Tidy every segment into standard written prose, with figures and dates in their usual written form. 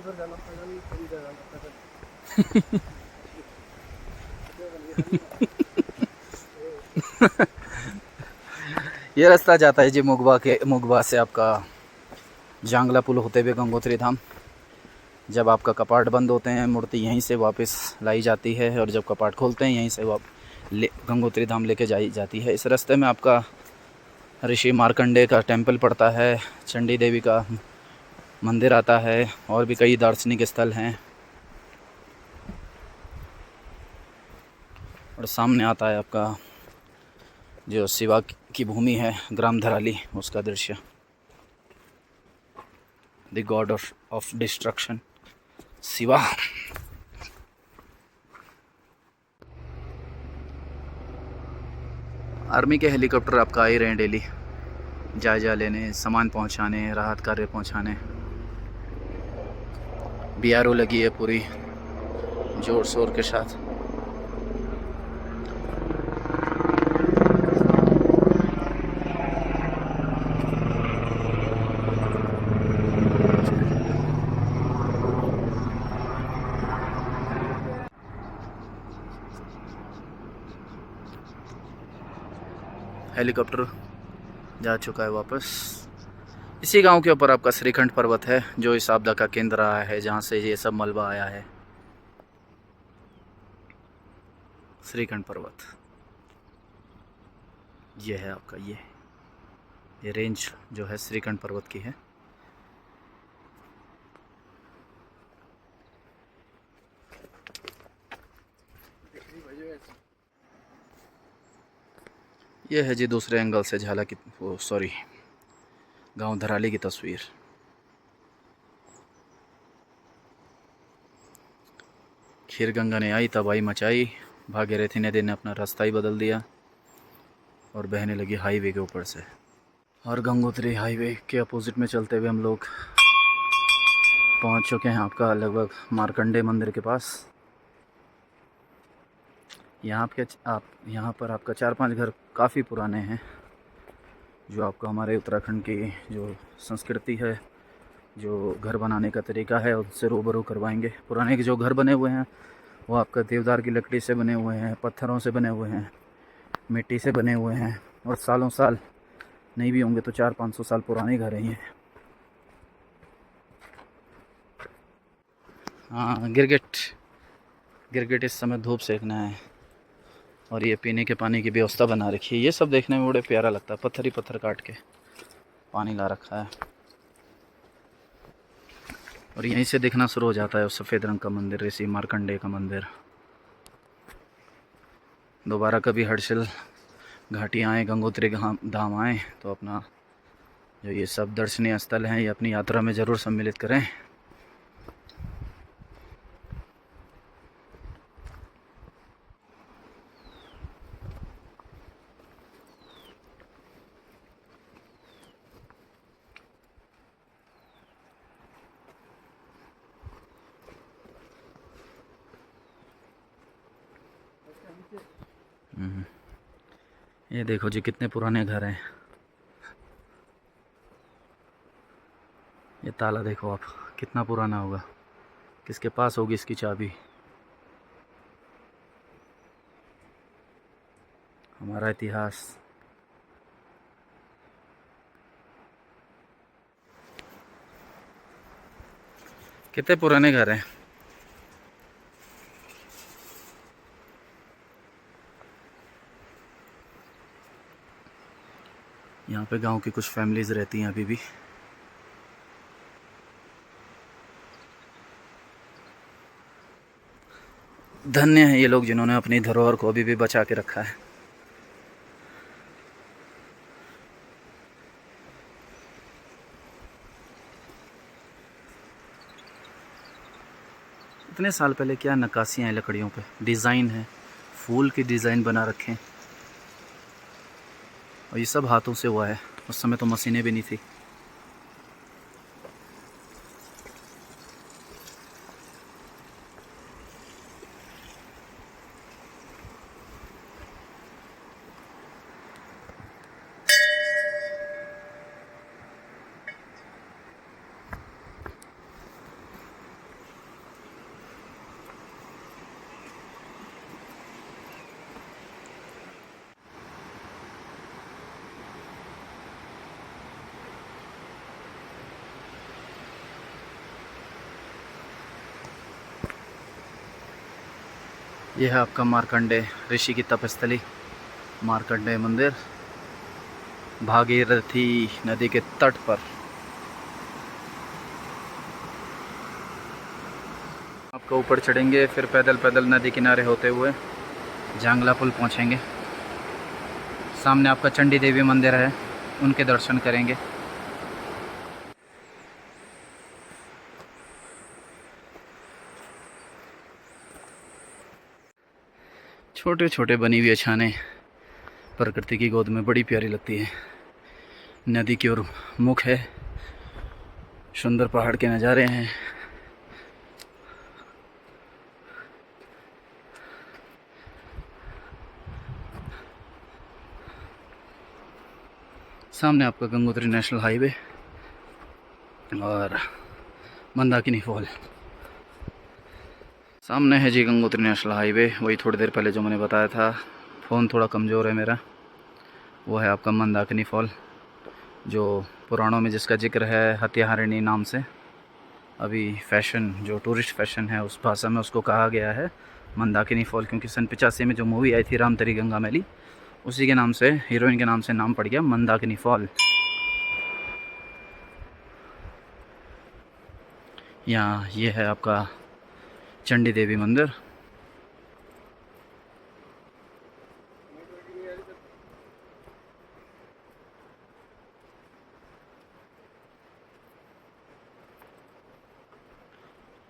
ये रास्ता जाता है जी मुगबा से आपका जांगला पुल होते हुए गंगोत्री धाम। जब आपका कपाट बंद होते हैं मूर्ति यहीं से वापस लाई जाती है, और जब कपाट खोलते हैं यहीं से गंगोत्री धाम लेके जाई जाती है। इस रास्ते में आपका ऋषि मार्कंडे का टेंपल पड़ता है, चंडी देवी का मंदिर आता है, और भी कई दार्शनिक स्थल हैं। और सामने आता है आपका जो शिवा की भूमि है ग्राम धराली, उसका दृश्य, the God of destruction Shiva. Army के हेलीकॉप्टर आपका आ ही रहे हैं डेली, जायजा लेने, सामान पहुंचाने, राहत कार्य पहुंचाने। बीआरओ लगी है पूरी जोर शोर के साथ। हेलीकॉप्टर जा चुका है वापस। इसी गांव के ऊपर आपका श्रीखंड पर्वत है, जो इस आपदा का केंद्र रहा है, जहां से ये सब मलबा आया है। श्रीखंड पर्वत ये है आपका, ये रेंज जो है श्रीखंड पर्वत की है। ये है जी दूसरे एंगल से झाला की, वो सॉरी, गांव धराली की तस्वीर। खीर गंगा ने आई तबाही मचाई, भागीरथी नदी ने अपना रास्ता ही बदल दिया और बहने लगी हाईवे के ऊपर से। और गंगोत्री हाईवे के अपोजिट में चलते हुए हम लोग पहुंच चुके हैं आपका लगभग मार्कंडे मंदिर के पास। यहाँ पर आपका 4-5 घर काफ़ी पुराने हैं, जो आपको हमारे उत्तराखंड की जो संस्कृति है, जो घर बनाने का तरीका है, उससे रूबरू करवाएंगे। पुराने के जो घर बने हुए हैं वो आपका देवदार की लकड़ी से बने हुए हैं, पत्थरों से बने हुए हैं, मिट्टी से बने हुए हैं, और सालों साल नहीं भी होंगे तो 400-500 साल पुराने घर हैं ये। हाँ, गिरगिट इस समय धूप सेकना है, और ये पीने के पानी की व्यवस्था बना रखी है। ये सब देखने में बड़े प्यारा लगता है, पत्थर ही पत्थर काट के पानी ला रखा है। और यहीं से दिखना शुरू हो जाता है सफ़ेद रंग का मंदिर, ऋषि मार्कंडे का मंदिर। दोबारा कभी हर्षिल घाटी आए, गंगोत्री धाम आए, तो अपना जो ये सब दर्शनीय स्थल हैं ये अपनी यात्रा में ज़रूर सम्मिलित करें। ये देखो जी कितने पुराने घर हैं। ये ताला देखो आप, कितना पुराना होगा, किसके पास होगी इसकी चाबी। हमारा इतिहास। कितने पुराने घर हैं। यहाँ पे गांव की कुछ फैमिलीज रहती हैं अभी भी। धन्य हैं ये लोग जिन्होंने अपनी धरोहर को अभी भी बचा के रखा है। इतने साल पहले क्या नक्काशियाँ हैं लकड़ियों पे, डिज़ाइन है, फूल की डिज़ाइन बना रखे हैं, और ये सब हाथों से हुआ है। उस समय तो मशीनें भी नहीं थी। यह है आपका मार्कंडेय ऋषि की तपस्थली, मार्कंडेय मंदिर, भागीरथी नदी के तट पर। आपका ऊपर चढ़ेंगे, फिर पैदल पैदल नदी किनारे होते हुए जांगला पुल पहुंचेंगे। सामने आपका चंडी देवी मंदिर है, उनके दर्शन करेंगे। छोटे छोटे बनी हुई छाने प्रकृति की गोद में बड़ी प्यारी लगती है। नदी की ओर मुख है, सुंदर पहाड़ के नज़ारे हैं। सामने आपका गंगोत्री नेशनल हाईवे और मंदाकिनी फॉल। सामने है जी गंगोत्री नेशनल हाईवे, वही थोड़ी देर पहले जो मैंने बताया था। फ़ोन थोड़ा कमज़ोर है मेरा। वो है आपका मंदाकिनी फॉल, जो पुराणों में जिसका जिक्र है हत्याहारिणी नाम से। अभी फैशन, जो टूरिस्ट फैशन है, उस भाषा में उसको कहा गया है मंदाकिनी फॉल, क्योंकि सन 85 में जो मूवी आई थी राम तेरी गंगा मैली, उसी के नाम से, हीरोइन के नाम से नाम पड़ गया मंदाकिनी फॉल। यहाँ ये है आपका चंडी देवी मंदिर।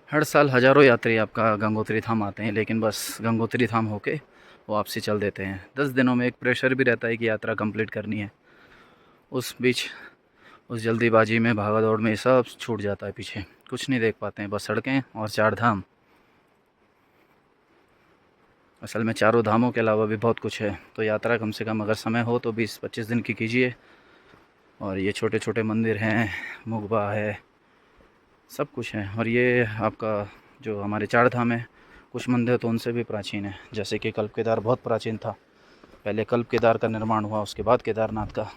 हर साल हज़ारों यात्री आपका गंगोत्री धाम आते हैं, लेकिन बस गंगोत्री धाम होके वापसी चल देते हैं। 10 दिनों में एक प्रेशर भी रहता है कि यात्रा कंप्लीट करनी है। उस बीच, उस जल्दीबाजी में, भागा दौड़ में सब छूट जाता है पीछे, कुछ नहीं देख पाते हैं, बस सड़कें और 4 धाम। असल में चारों धामों के अलावा भी बहुत कुछ है, तो यात्रा कम से कम अगर समय हो तो 20-25 दिन की कीजिए। और ये छोटे छोटे मंदिर हैं, मुगबा है, सब कुछ है। और ये आपका जो हमारे 4 धाम है, कुछ मंदिर तो उनसे भी प्राचीन है, जैसे कि कल्प केदार बहुत प्राचीन था। पहले कल्प केदार का निर्माण हुआ, उसके बाद केदारनाथ का।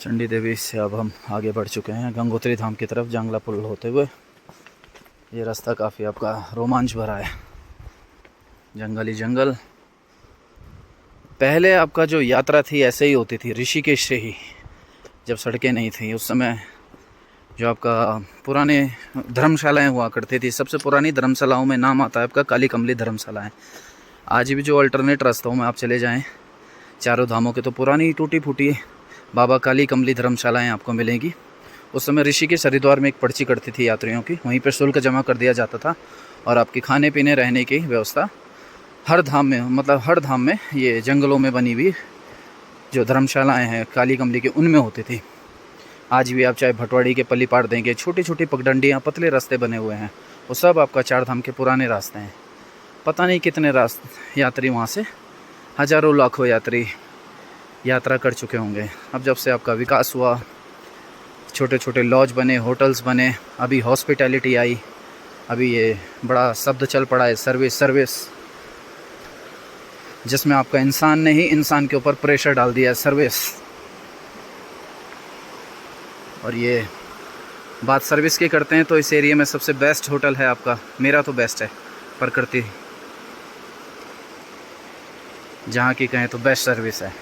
चंडी देवी से अब हम आगे बढ़ चुके हैं गंगोत्री धाम की तरफ, जांगला पुल होते हुए। ये रास्ता काफ़ी आपका रोमांच भरा है, जंगल ही जंगल। पहले आपका जो यात्रा थी ऐसे ही होती थी, ऋषिकेश से ही, जब सड़कें नहीं थी उस समय। जो आपका पुराने धर्मशालाएं हुआ करती थी, सबसे पुरानी धर्मशालाओं में नाम आता है आपका काली कमली धर्मशाला है। आज भी जो अल्टरनेट रास्तों में आप चले जाएं चारों धामों के, तो पुरानी टूटी फूटी बाबा काली कमली धर्मशालाएं आपको मिलेंगी। उस समय ऋषिकेश हरिद्वार में एक पर्ची कटती थी यात्रियों की, वहीं पर शुल्क जमा कर दिया जाता था और आपकी खाने पीने रहने की व्यवस्था हर धाम में, मतलब हर धाम में, ये जंगलों में बनी हुई जो धर्मशालाएं हैं काली कमली की, उनमें होती थी। आज भी आप चाहे भटवाड़ी के पल्ली पार देंगे, छोटी छोटी पगडंडियाँ, पतले रास्ते बने हुए हैं, वो सब आपका 4 धाम के पुराने रास्ते हैं। पता नहीं कितने यात्री वहाँ से, हज़ारों लाखों यात्री यात्रा कर चुके होंगे। अब जब से आपका विकास हुआ, छोटे छोटे लॉज बने, होटल्स बने, अभी हॉस्पिटैलिटी आई, अभी ये बड़ा शब्द चल पड़ा है सर्विस, जिसमें आपका इंसान ने ही इंसान के ऊपर प्रेशर डाल दिया है, सर्विस। और ये बात सर्विस की करते हैं तो इस एरिया में सबसे बेस्ट होटल है आपका, मेरा तो बेस्ट है, प्रकृति, जहाँ की कहें तो बेस्ट सर्विस है।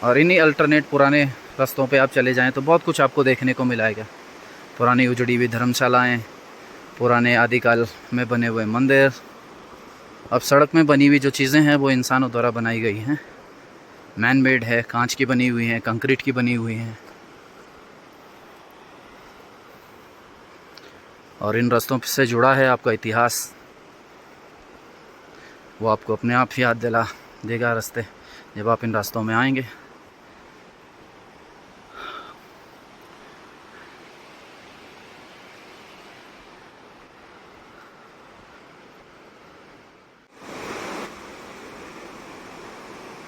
और इन्हीं अल्टरनेट पुराने रास्तों पे आप चले जाएं तो बहुत कुछ आपको देखने को मिलेगा। पुरानी उजड़ी हुई धर्मशालाएं, पुराने आदिकाल में बने हुए मंदिर। अब सड़क में बनी हुई जो चीज़ें हैं वो इंसानों द्वारा बनाई गई हैं, मैन मेड है, कांच की बनी हुई हैं, कंक्रीट की बनी हुई हैं। और इन रास्तों से जुड़ा है आपका इतिहास, वो आपको अपने आप याद दिला देगा रास्ते, जब आप इन रास्तों में आएंगे।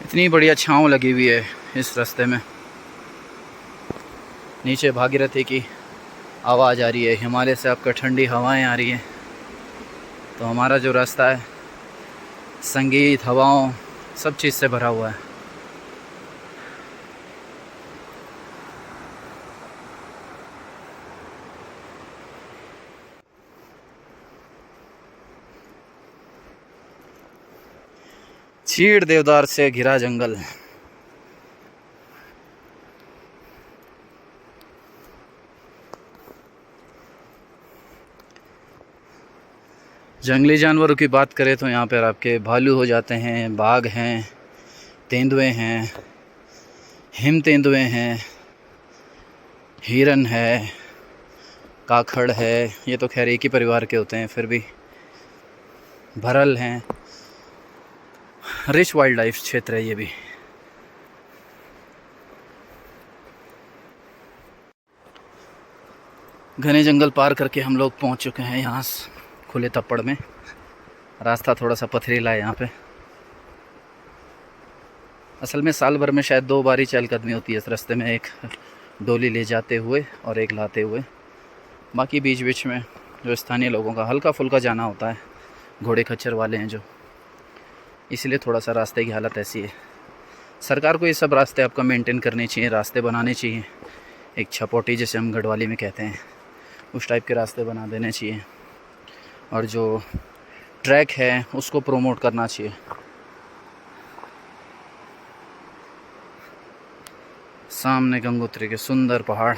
इतनी बढ़िया छाँव लगी हुई है इस रास्ते में। नीचे भागीरथी की आवाज़ आ रही है, हिमालय से आपका ठंडी हवाएं आ रही हैं। तो हमारा जो रास्ता है संगीत, हवाओं, सब चीज़ से भरा हुआ है। चीड़ देवदार से घिरा जंगल। जंगली जानवरों की बात करें तो यहाँ पर आपके भालू हो जाते हैं, बाघ हैं, तेंदुए हैं, हिम तेंदुए हैं, हिरन है, काखड़ है। ये तो खैर एक ही परिवार के होते हैं, फिर भी भरल हैं। रिच वाइल्ड लाइफ क्षेत्र है ये भी। घने जंगल पार करके हम लोग पहुंच चुके हैं यहाँ खुले तप्पड़ में। रास्ता थोड़ा सा पथरीला है यहाँ पे। असल में साल भर में शायद 2 बार ही चहलकदमी होती है इस रास्ते में, एक डोली ले जाते हुए और एक लाते हुए। बाकी बीच बीच में जो स्थानीय लोगों का हल्का फुल्का जाना होता है, घोड़े खच्चर वाले हैं जो, इसलिए थोड़ा सा रास्ते की हालत ऐसी है। सरकार को ये सब रास्ते आपका मेंटेन करने चाहिए, रास्ते बनाने चाहिए। एक छपोटी जैसे हम गढ़वाली में कहते हैं, उस टाइप के रास्ते बना देने चाहिए। और जो ट्रैक है उसको प्रमोट करना चाहिए। सामने गंगोत्री के सुंदर पहाड़।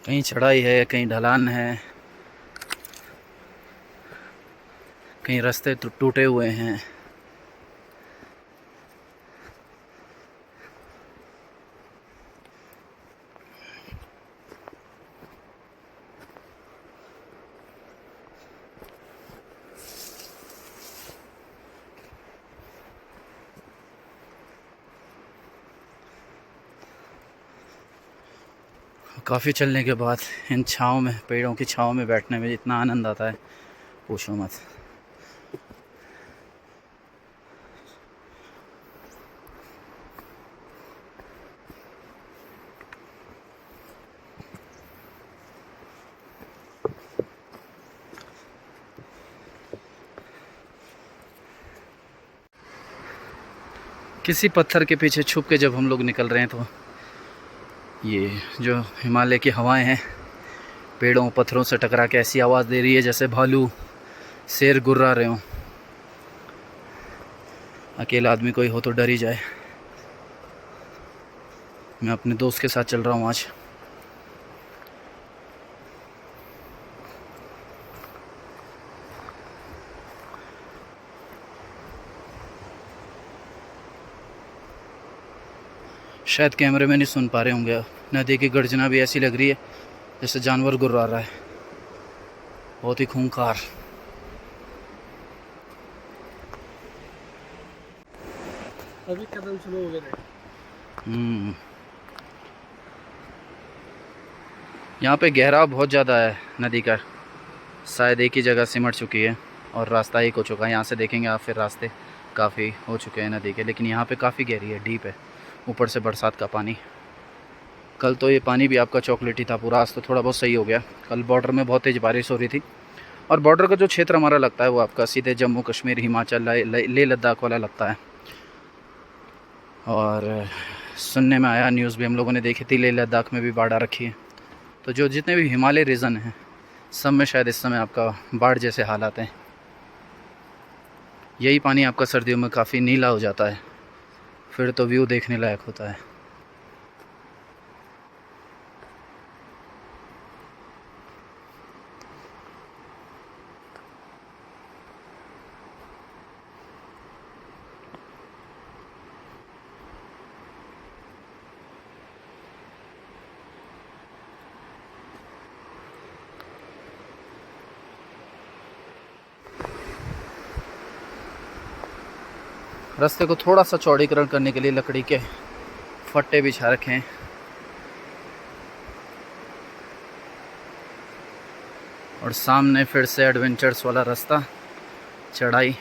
कहीं चढ़ाई है, कहीं ढलान है, कहीं रास्ते टूटे हुए हैं। काफ़ी चलने के बाद इन छाँव में, पेड़ों की छाँव में बैठने में इतना आनंद आता है, पूछो मत। किसी पत्थर के पीछे छुप के जब हम लोग निकल रहे हैं तो ये जो हिमालय की हवाएं हैं पेड़ों पत्थरों से टकरा के ऐसी आवाज़ दे रही है जैसे भालू शेर गुर्रा रहे हों। अकेला आदमी कोई हो तो डर ही जाए। मैं अपने दोस्त के साथ चल रहा हूँ आज। शायद कैमरे में नहीं सुन पा रहे होंगे, नदी की गर्जना भी ऐसी लग रही है जैसे जानवर गुर्रा रहा है, बहुत ही खूंखार। अभी कदम स्लो हो गए। यहाँ पे गहराव बहुत ज़्यादा है नदी का, शायद एक ही जगह सिमट चुकी है और रास्ता एक हो चुका है। यहाँ से देखेंगे आप, फिर रास्ते काफ़ी हो चुके हैं नदी के, लेकिन यहाँ पे काफ़ी गहरी है, डीप है। ऊपर से बरसात का पानी। कल तो ये पानी भी आपका चॉकलेटी था पूरा, आज तो थोड़ा बहुत सही हो गया। कल बॉर्डर में बहुत तेज़ बारिश हो रही थी और बॉर्डर का जो क्षेत्र हमारा लगता है वो आपका सीधे जम्मू कश्मीर, हिमाचल, लेह लद्दाख वाला लगता है। और सुनने में आया, न्यूज़ भी हम लोगों ने देखी थी, लेह लद्दाख में भी बाढ़ आ रखी है। तो जो जितने भी हिमालय रीजन हैं सब में शायद इस समय आपका बाढ़ जैसे हालात हैं। यही पानी आपका सर्दियों में काफ़ी नीला हो जाता है, फिर तो व्यू देखने लायक होता है। रास्ते को थोड़ा सा चौड़ीकरण करने के लिए लकड़ी के फट्टे बिछा रखे हैं। और सामने फिर से एडवेंचर्स वाला रास्ता, चढ़ाई,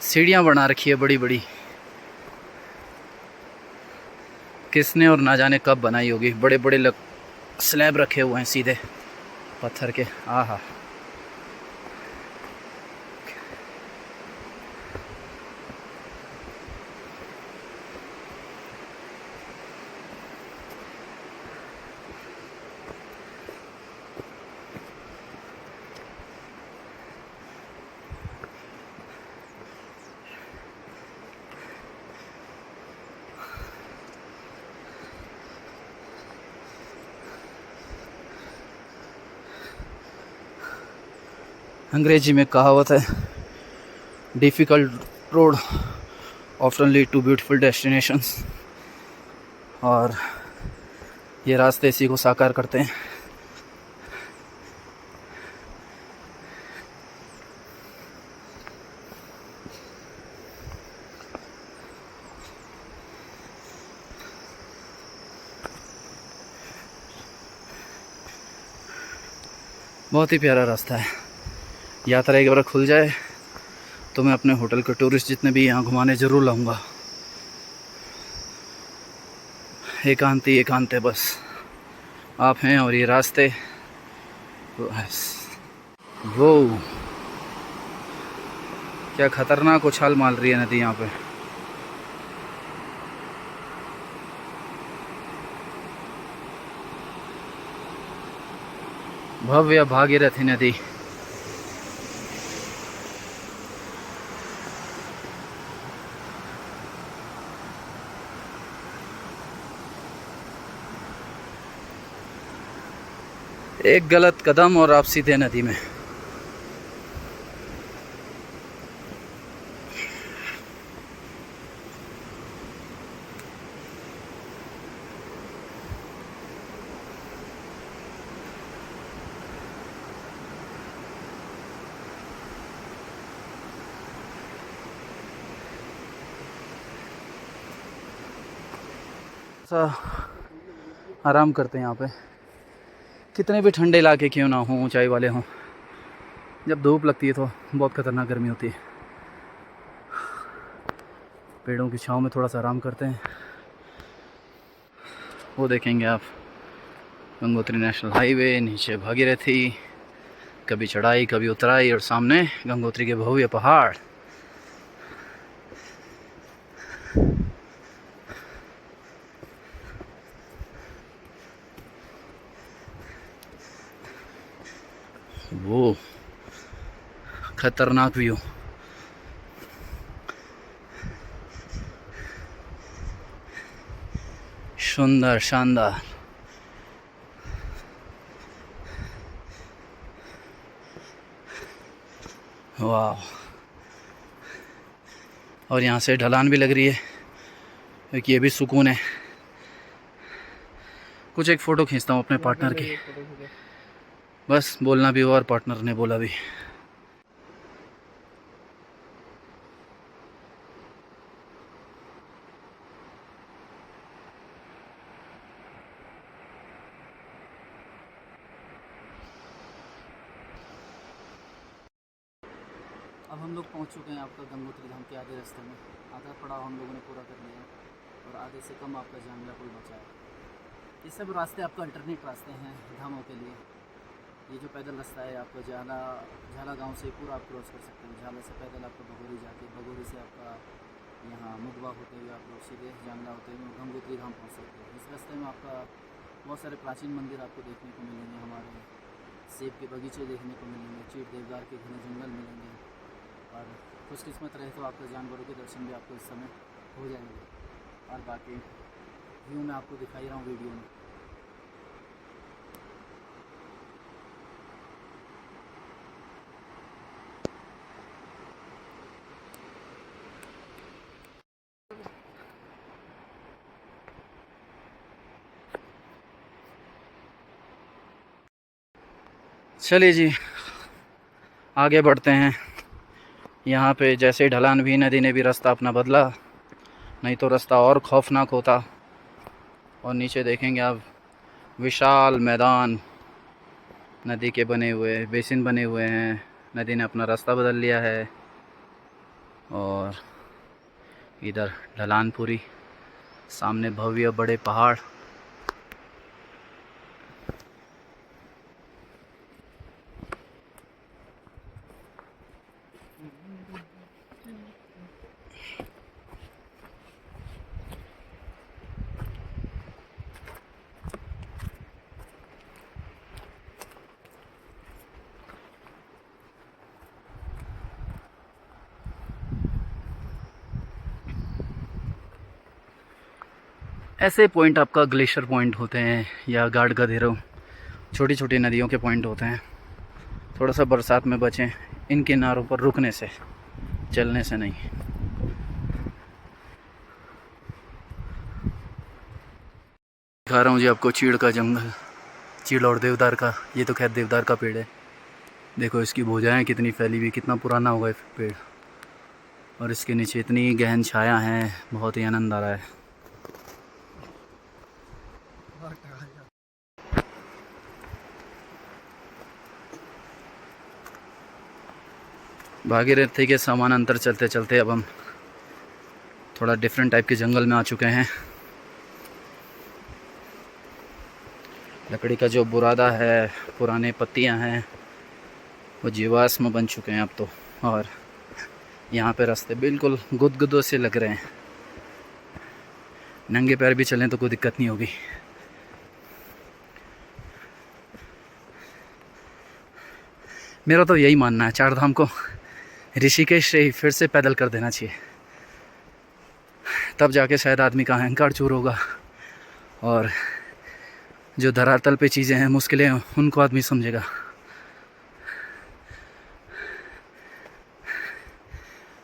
सीढ़ियाँ बना रखी है बड़ी बड़ी। किसने और ना जाने कब बनाई होगी। बड़े बड़े स्लैब रखे हुए हैं सीधे पत्थर के। आहा, अंग्रेजी में कहावत है, difficult road often lead to beautiful destinations. और ये रास्ते इसी को साकार करते हैं। बहुत ही प्यारा रास्ता है। यात्रा एक बार खुल जाए तो मैं अपने होटल के टूरिस्ट जितने भी यहाँ घुमाने ज़रूर लाऊंगा। एकांती एकांत है बस आप हैं और ये रास्ते। वो क्या खतरनाक उछाल मार रही है नदी यहाँ पे। भव्य भागीरथी नदी। एक गलत कदम और आप सीधे नदी में। आराम करते हैं यहाँ पे, कितने भी ठंडे इलाके क्यों ना हों, ऊंचाई वाले हों, जब धूप लगती है तो बहुत खतरनाक गर्मी होती है। पेड़ों की छांव में थोड़ा सा आराम करते हैं। वो देखेंगे आप गंगोत्री नेशनल हाईवे, नीचे भागीरथी, कभी चढ़ाई कभी उतराई, और सामने गंगोत्री के भव्य पहाड़। वो खतरनाक व्यू। सुंदर, शानदार। वाह। और यहाँ से ढलान भी लग रही है, क्योंकि ये भी सुकून है। कुछ एक फ़ोटो खींचता हूँ अपने पार्टनर की, बस बोलना भी हुआ और पार्टनर ने बोला भी। अब हम लोग पहुंच चुके हैं आपका गंगोत्री धाम के आधे रास्ते में। आधा पड़ाव हम लोगों ने पूरा कर लिया और आधे से कम आपका जांगला पुल बचा है। ये सब रास्ते आपका अल्टरनेट रास्ते हैं धामों के लिए। ये जो पैदल रास्ता है आपका झाला गांव से पूरा आप क्रॉस कर सकते हैं। झाला से पैदल आपका भगोरी जाके, भगोरी से आपका यहाँ मुगवा होते हुए आप लोग सीधे जांगला होते हुए गंगोत्री धाम पहुँच सकते हैं। इस रास्ते में आपका बहुत सारे प्राचीन मंदिर आपको देखने को मिलेंगे। हमारे सेब के बगीचे देखने को मिलेंगे, चीड़ देवदार के घने जंगल मिलेंगे, और खुशकिस्मत रहे तो आपके जानवरों के दर्शन भी आपको इस समय हो जाएंगे। और बाकी व्यू मैं आपको दिखाई रहा हूँ वीडियो में। चलिए जी, आगे बढ़ते हैं यहाँ पे जैसे ढलान भी, नदी ने भी रास्ता अपना बदला, नहीं तो रास्ता और खौफनाक होता। और नीचे देखेंगे आप विशाल मैदान नदी के बने हुए, बेसिन बने हुए हैं। नदी ने अपना रास्ता बदल लिया है और इधर ढलान पूरी, सामने भव्य बड़े पहाड़। ऐसे पॉइंट आपका ग्लेशियर पॉइंट होते हैं या गार्ड गधेरों, छोटी छोटी नदियों के पॉइंट होते हैं। थोड़ा सा बरसात में बचें इन किनारों पर रुकने से, चलने से नहीं। दिखा रहा हूँ जी आपको चीड़ का जंगल, चीड़ और देवदार का। ये तो खैर देवदार का पेड़ है। देखो इसकी भुजाएं कितनी फैली हुई, कितना पुराना होगा ये पेड़। और इसके नीचे इतनी गहन छाया है, बहुत ही आनंद आ रहा है। भागीरथी के समानांतर चलते चलते अब हम थोड़ा डिफरेंट टाइप के जंगल में आ चुके हैं। लकड़ी का जो बुरादा है, पुराने पत्तियां हैं, वो जीवाश्म बन चुके हैं अब तो। और यहाँ पे रास्ते बिल्कुल गुदगुदों से लग रहे हैं। नंगे पैर भी चलें तो कोई दिक्कत नहीं होगी। मेरा तो यही मानना है, चार धाम को ऋषिकेश से ही फिर से पैदल कर देना चाहिए, तब जाके शायद आदमी का अहंकार चूर होगा और जो धरातल पे चीज़ें हैं, मुश्किलें हैं, उनको आदमी समझेगा।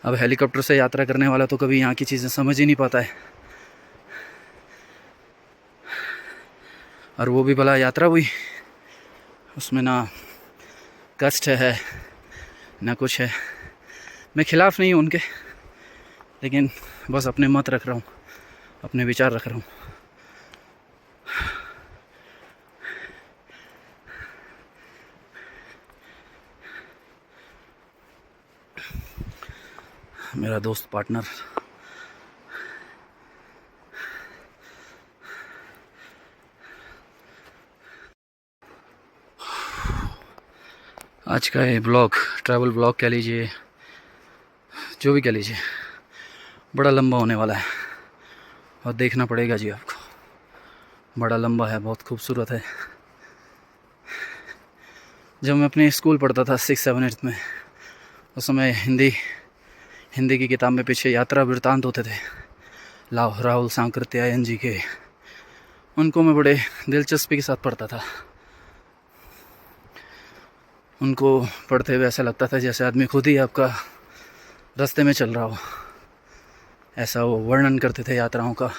अब हेलीकॉप्टर से यात्रा करने वाला तो कभी यहाँ की चीज़ें समझ ही नहीं पाता है। और वो भी भला यात्रा हुई, उसमें ना कष्ट है ना कुछ है। मैं खिलाफ़ नहीं हूँ उनके, लेकिन बस अपने मत रख रहा हूँ, अपने विचार रख रहा हूँ। मेरा दोस्त पार्टनर आज का ये ब्लॉग, ट्रैवल ब्लॉग कह लीजिए, जो भी कह लीजिए, बड़ा लंबा होने वाला है और देखना पड़ेगा जी आपको। बड़ा लंबा है, बहुत खूबसूरत है। जब मैं अपने स्कूल पढ़ता था 6, 7, 8 में, उस समय हिंदी की किताब में पीछे यात्रा वृत्तांत होते थे, राहुल सांकृत्यायन जी के। उनको मैं बड़े दिलचस्पी के साथ पढ़ता था। उनको पढ़ते हुए ऐसा लगता था जैसे आदमी खुद ही आपका रास्ते में चल रहा हो, ऐसा वो वर्णन करते थे यात्राओं का।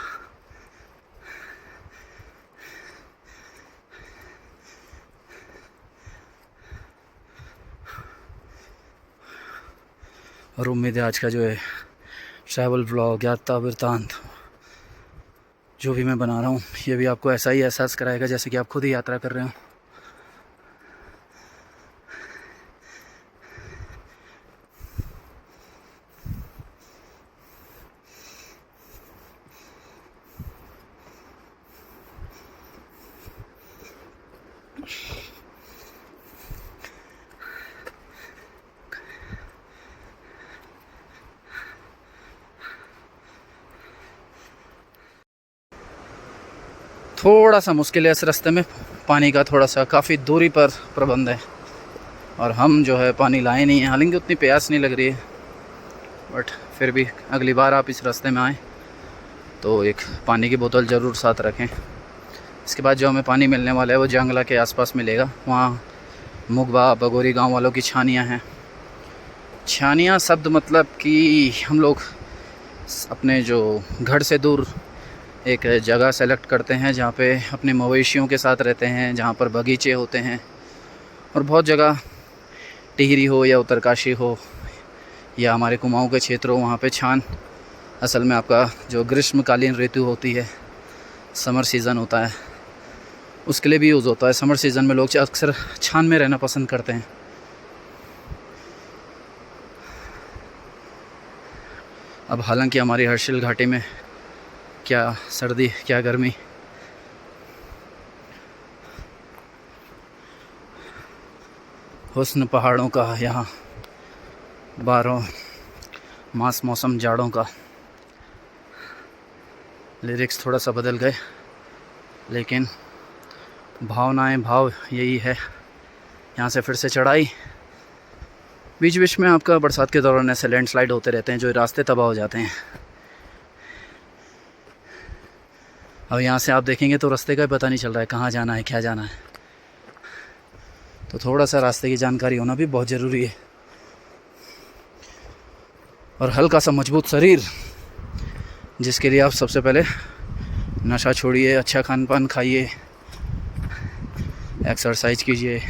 और उम्मीद है आज का जो है ट्रैवल व्लॉग, यात्रा वृत्तांत, जो भी मैं बना रहा हूँ, ये भी आपको ऐसा ही एहसास कराएगा जैसे कि आप खुद ही यात्रा कर रहे हो। थोड़ा सा मुश्किल है इस रास्ते में, पानी का थोड़ा सा काफ़ी दूरी पर प्रबंध है और हम जो है पानी लाए नहीं हैं। हालांकि उतनी प्यास नहीं लग रही है, बट फिर भी अगली बार आप इस रास्ते में आएँ तो एक पानी की बोतल ज़रूर साथ रखें। इसके बाद जो हमें पानी मिलने वाला है वो जंगला के आसपास मिलेगा। वहाँ मुगबा बगोरी गांव वालों की छानियाँ हैं। छानियाँ शब्द मतलब कि हम लोग अपने जो घर से दूर एक जगह सेलेक्ट करते हैं जहाँ पे अपने मवेशियों के साथ रहते हैं, जहाँ पर बगीचे होते हैं। और बहुत जगह टिहरी हो या उत्तरकाशी हो या हमारे कुमाऊं के क्षेत्र हो वहाँ पे छान असल में आपका जो ग्रीष्मकालीन ऋतु होती है, समर सीज़न होता है, उसके लिए भी यूज़ होता है। समर सीज़न में लोग अक्सर छान में रहना पसंद करते हैं। अब हालांकि हमारी हर्षिल घाटी में क्या सर्दी क्या गर्मी, हुस्न पहाड़ों का, यहाँ 12 मास मौसम जाड़ों का। लिरिक्स थोड़ा सा बदल गए लेकिन भावनाएं भाव यही है। यहाँ से फिर से चढ़ाई, बीच बीच में आपका बरसात के दौरान ऐसे लैंडस्लाइड होते रहते हैं जो रास्ते तबाह हो जाते हैं। अब यहाँ से आप देखेंगे तो रास्ते का भी पता नहीं चल रहा है कहाँ जाना है क्या जाना है, तो थोड़ा सा रास्ते की जानकारी होना भी बहुत ज़रूरी है। और हल्का सा मजबूत शरीर, जिसके लिए आप सबसे पहले नशा छोड़िए, अच्छा खान पान खाइए, एक्सरसाइज कीजिए।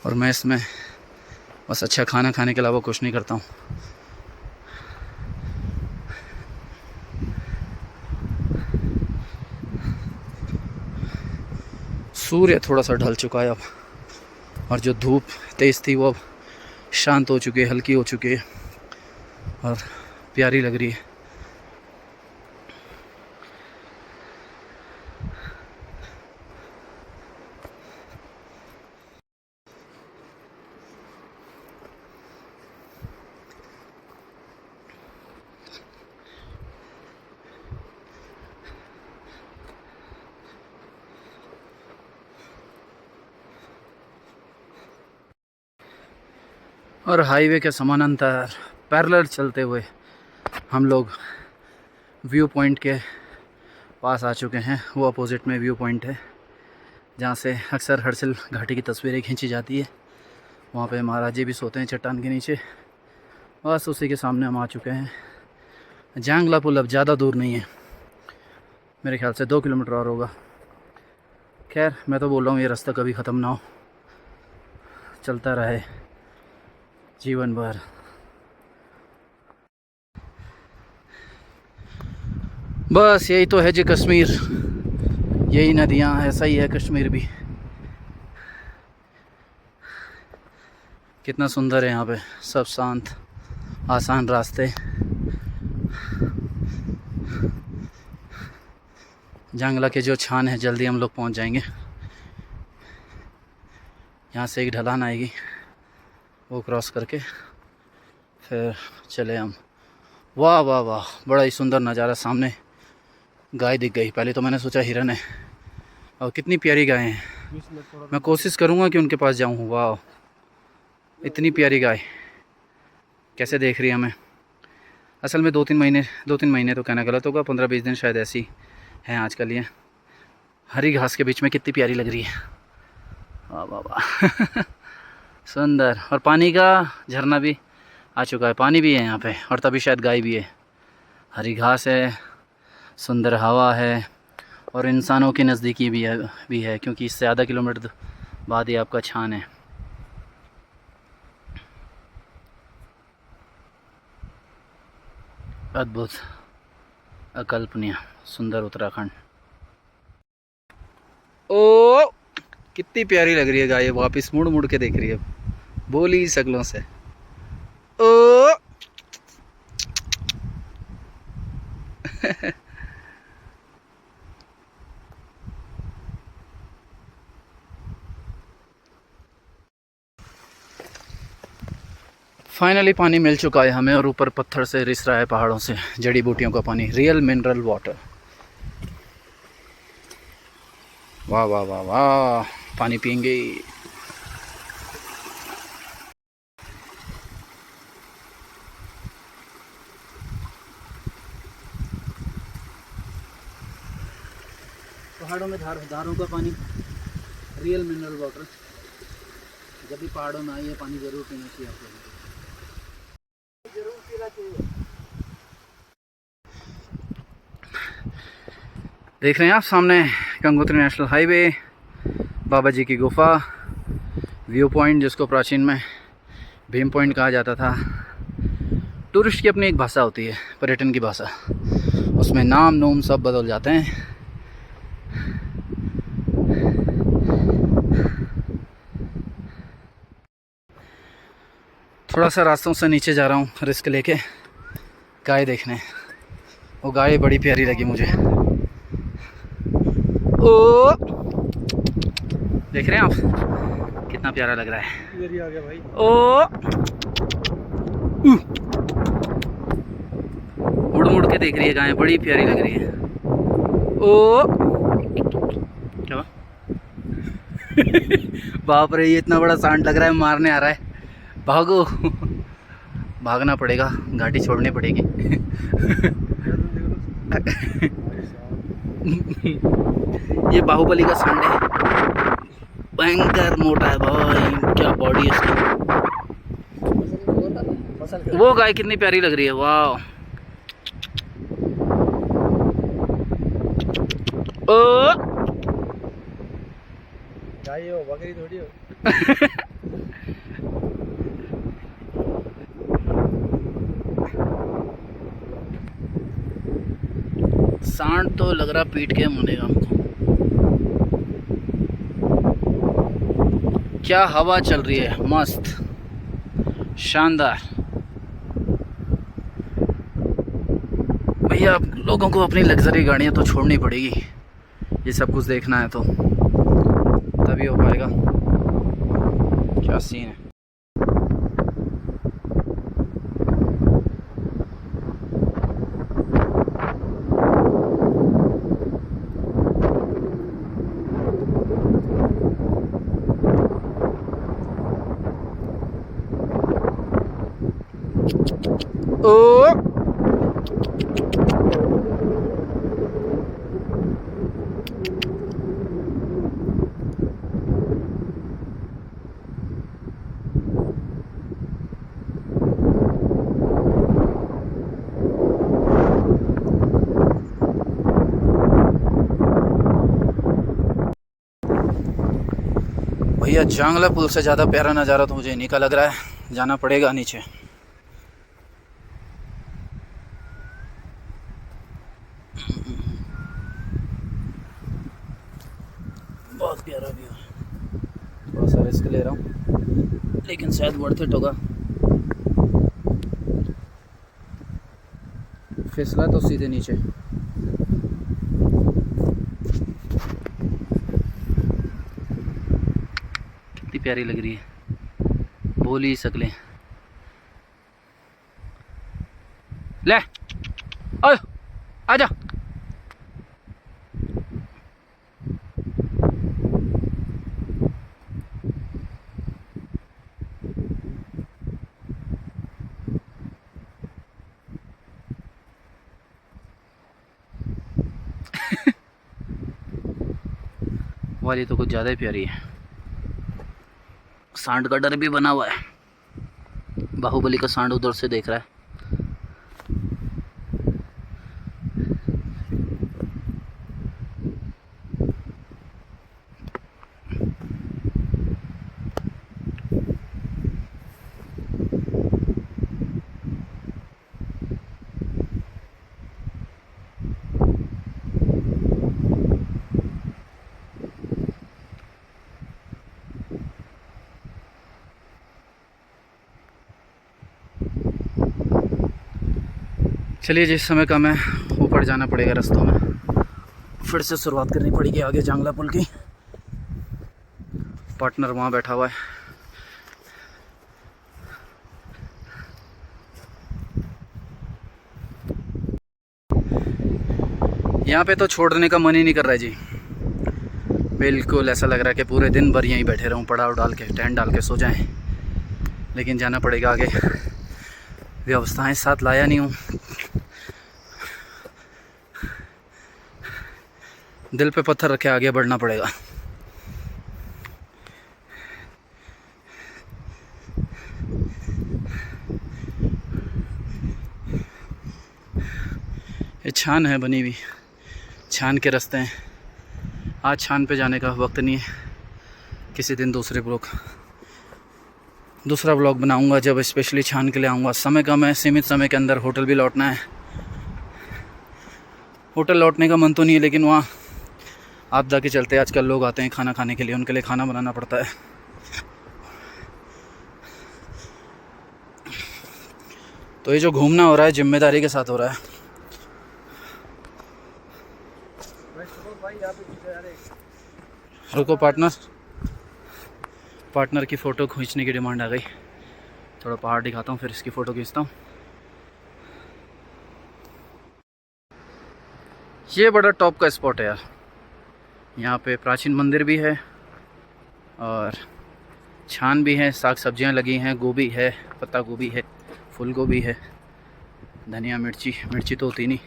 और मैं इसमें बस अच्छा खाना खाने के अलावा कुछ नहीं करता हूँ। सूर्य थोड़ा सा ढल चुका है अब, और जो धूप तेज़ थी वो अब शांत हो चुकी है, हल्की हो चुकी है और प्यारी लग रही है। और हाईवे के समानांतर पैरेलल चलते हुए हम लोग व्यू पॉइंट के पास आ चुके हैं। वो अपोजिट में व्यू पॉइंट है जहाँ से अक्सर हर्षिल घाटी की तस्वीरें खींची जाती है। वहाँ पे महाराज जी भी सोते हैं चट्टान के नीचे। बस उसी के सामने हम आ चुके हैं। जांगला पुल अब ज़्यादा दूर नहीं है, मेरे ख्याल से 2 किलोमीटर और होगा। खैर मैं तो बोल रहा हूँ ये रास्ता कभी ख़त्म ना हो, चलता रहे जीवन भर। बस यही तो है जी कश्मीर, यही नदियाँ, ऐसा ही है कश्मीर भी। कितना सुंदर है यहाँ पे, सब शांत, आसान रास्ते। जंगला के जो छान है जल्दी हम लोग पहुँच जाएंगे। यहाँ से एक ढलान आएगी, वो क्रॉस करके फिर चले हम। वाह वाह वाह, बड़ा ही सुंदर नज़ारा। सामने गाय दिख गई, पहले तो मैंने सोचा हिरन है, और कितनी प्यारी गाय हैं। मैं कोशिश करूँगा कि उनके पास जाऊँ। वाह, इतनी प्यारी गाय कैसे देख रही है हमें। असल में 2-3 महीने तो कहना गलत होगा, 15-20 दिन शायद ऐसी हैं आजकल ये। हरी घास के बीच में कितनी प्यारी लग रही है। वाह वाह वाह सुंदर। और पानी का झरना भी आ चुका है, पानी भी है यहाँ पे, और तभी शायद गाय भी है। हरी घास है, सुंदर हवा है, और इंसानों की नज़दीकी भी है क्योंकि इससे आधा किलोमीटर बाद ही आपका छान है। अद्भुत, अकल्पनीय सुंदर उत्तराखंड। ओ कितनी प्यारी लग रही है गाय, वापस मुड़ मुड़ के देख रही है बोली शक्लों से। ओ फाइनली पानी मिल चुका है हमें, और ऊपर पत्थर से रिस रहा है पहाड़ों से जड़ी बूटियों का पानी, रियल मिनरल वाटर। वाह वाह वाह वाह, पानी पियेंगे। पहाड़ों में धारों का पानी, रियल मिनरल वाटर। जब भी पहाड़ों में आइए पानी ज़रूर पीना चाहिए आप लोगों को, जरूर पीना चाहिए। देख रहे हैं आप सामने गंगोत्री नेशनल हाईवे, बाबा जी की गुफा, व्यू पॉइंट, जिसको प्राचीन में भीम पॉइंट कहा जाता था। टूरिस्ट की अपनी एक भाषा होती है, पर्यटन की भाषा, उसमें नाम नूम सब बदल जाते हैं। थोड़ा सा रास्तों से नीचे जा रहा हूँ रिस्क लेके गाय देखने। वो गाय बड़ी प्यारी लगी मुझे। ओ देख रहे हैं आप, कितना प्यारा लग रहा है। इधर ही आ गया भाई। ओ मुड़ मुड़ के देख रही है गाय, बड़ी प्यारी लग रही है। ओ क्या बाप रे, ये इतना बड़ा सांड लग रहा है, मारने आ रहा है। भागो भागना पड़ेगा, घाटी छोड़नी पड़ेगी। ये बाहुबली का सांड है, भयंकर मोटा है भाई, क्या बॉडी है इसकी। वो गाय कितनी प्यारी लग रही है, वाह। ओ गाय हो, बकरी थोड़ी हो। सांड तो लग रहा पीट के मुड़ेगा हमको। क्या हवा चल रही है, मस्त शानदार। भैया आप लोगों को अपनी लग्जरी गाड़ियां तो छोड़नी पड़ेगी, ये सब कुछ देखना है तो तभी हो पाएगा। क्या सीन है। ओ भैया जांगला पुल से ज़्यादा प्यारा नज़ारा तो मुझे इन्हीं का लग रहा है। जाना पड़ेगा नीचे। बहुत प्यारा व्यू है। थोड़ा सा रिस्क ले रहा हूँ लेकिन शायद वर्थ इट होगा। फिसला तो सीधे नीचे। कितनी प्यारी लग रही है, बोल ही सकले। ले ओए आजा। वाली तो कुछ ज़्यादा ही प्यारी है। सांड का डर भी बना हुआ है, बाहुबली का सांड उधर से देख रहा है। चलिए, जिस समय का मैं ऊपर जाना पड़ेगा रास्तों में, फिर से शुरुआत करनी पड़ेगी आगे जांगला पुल की। पार्टनर वहाँ बैठा हुआ है। यहाँ पे तो छोड़ने का मन ही नहीं कर रहा है जी। बिल्कुल ऐसा लग रहा है कि पूरे दिन भर यहीं बैठे रहूँ, पड़ाव डाल के, टेंट डाल के सो जाएं। लेकिन जाना पड़ेगा आगे, व्यवस्थाएं साथ लाया नहीं हूँ। दिल पे पत्थर रखे आगे बढ़ना पड़ेगा। ये छान है बनी हुई, छान के रास्ते हैं। आज छान पे जाने का वक्त नहीं है, किसी दिन दूसरे ब्लॉग दूसरा व्लॉग बनाऊंगा जब स्पेशली छान के लिए आऊँगा। समय कम है, सीमित समय के अंदर होटल भी लौटना है। होटल लौटने का मन तो नहीं है, लेकिन वहाँ आपदा के चलते आजकल लोग आते हैं खाना खाने के लिए, उनके लिए खाना बनाना पड़ता है। तो ये जो घूमना हो रहा है जिम्मेदारी के साथ हो रहा है। रुको, पार्टनर की फ़ोटो खींचने की डिमांड आ गई। थोड़ा पहाड़ दिखाता हूँ फिर इसकी फ़ोटो खींचता हूँ। ये बड़ा टॉप का स्पॉट है यार। यहाँ पे प्राचीन मंदिर भी है और छान भी है, साग सब्जियाँ लगी हैं, गोभी है, पत्ता गोभी है, फूल गोभी है, धनिया, मिर्ची तो होती नहीं।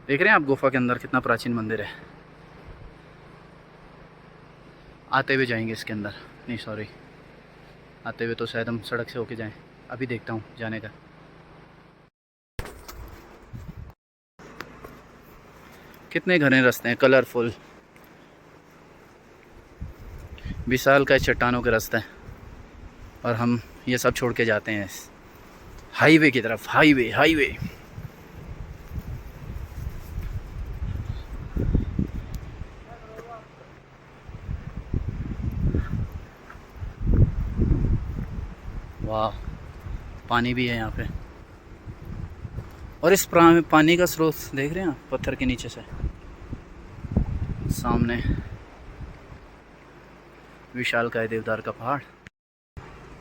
देख रहे हैं आप गुफा के अंदर कितना प्राचीन मंदिर है। आते हुए जाएंगे इसके अंदर, नहीं सॉरी, आते हुए तो शायद हम सड़क से होके जाएं। अभी देखता हूँ जाने का। कितने घने रास्ते हैं, कलरफुल, विशाल का चट्टानों के रास्ते हैं, और हम ये सब छोड़ के जाते हैं हाईवे की तरफ। हाईवे वाह, पानी भी है यहाँ पे। और इस पानी का स्रोत देख रहे हैं आप, पत्थर के नीचे से सामने विशाल का देवदार का पहाड़।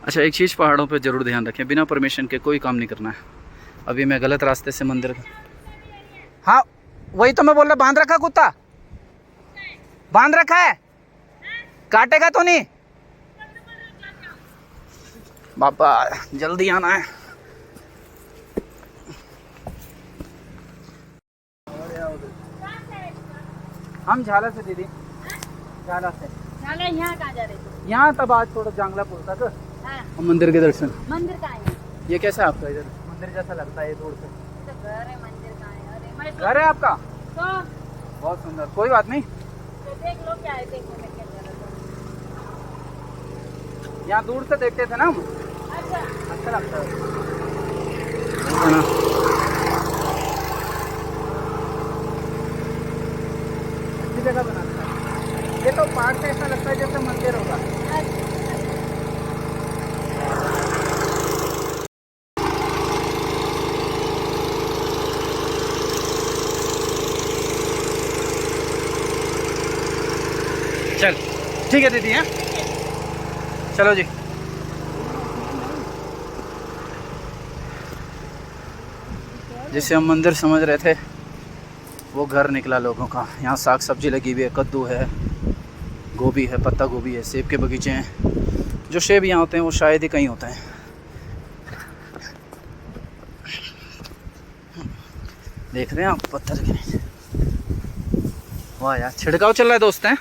अच्छा, एक चीज़ पहाड़ों पे ज़रूर ध्यान रखें, बिना परमिशन के कोई काम नहीं करना है। अभी मैं गलत रास्ते से मंदिर, हाँ वही तो मैं बोल रहा, बांध रखा कुत्ता, बांध रखा है, काटेगा तो नहीं? बाबा जल्दी आना है। हम झाला से दीदी, झाला से। यहाँ कहाँ जा रहे थे? यहाँ तब आज थोड़ा जांगला पुल तक। हाँ। मंदिर के दर्शन। मंदिर कहाँ है? ये कैसा है आपका? इधर मंदिर जैसा लगता है दूर से। तो घर है, मंदिर कहाँ है? अरे घर है आपका? तो बहुत सुंदर, कोई बात नहीं, तो देख लो क्या है, देखो मैं क्या कर रहा हूँ। यहाँ दूर से देखते थे ना हम, अच्छा लगता है ना। अच्छी जगह बनाता है ये तो, पहाड़ से ऐसा लगता है जैसे मंदिर होगा। चल ठीक है दीदी, हैं चलो जी। जिसे हम मंदिर समझ रहे थे वो घर निकला लोगों का। यहाँ साग सब्जी लगी हुई है, कद्दू है, गोभी है, पत्ता गोभी है, सेब के बगीचे हैं। जो सेब यहाँ होते हैं वो शायद ही कहीं होते हैं। देख रहे हैं आप पत्थर के नीचे, वाह यार, छिड़काव चल रहा है दोस्त हैं।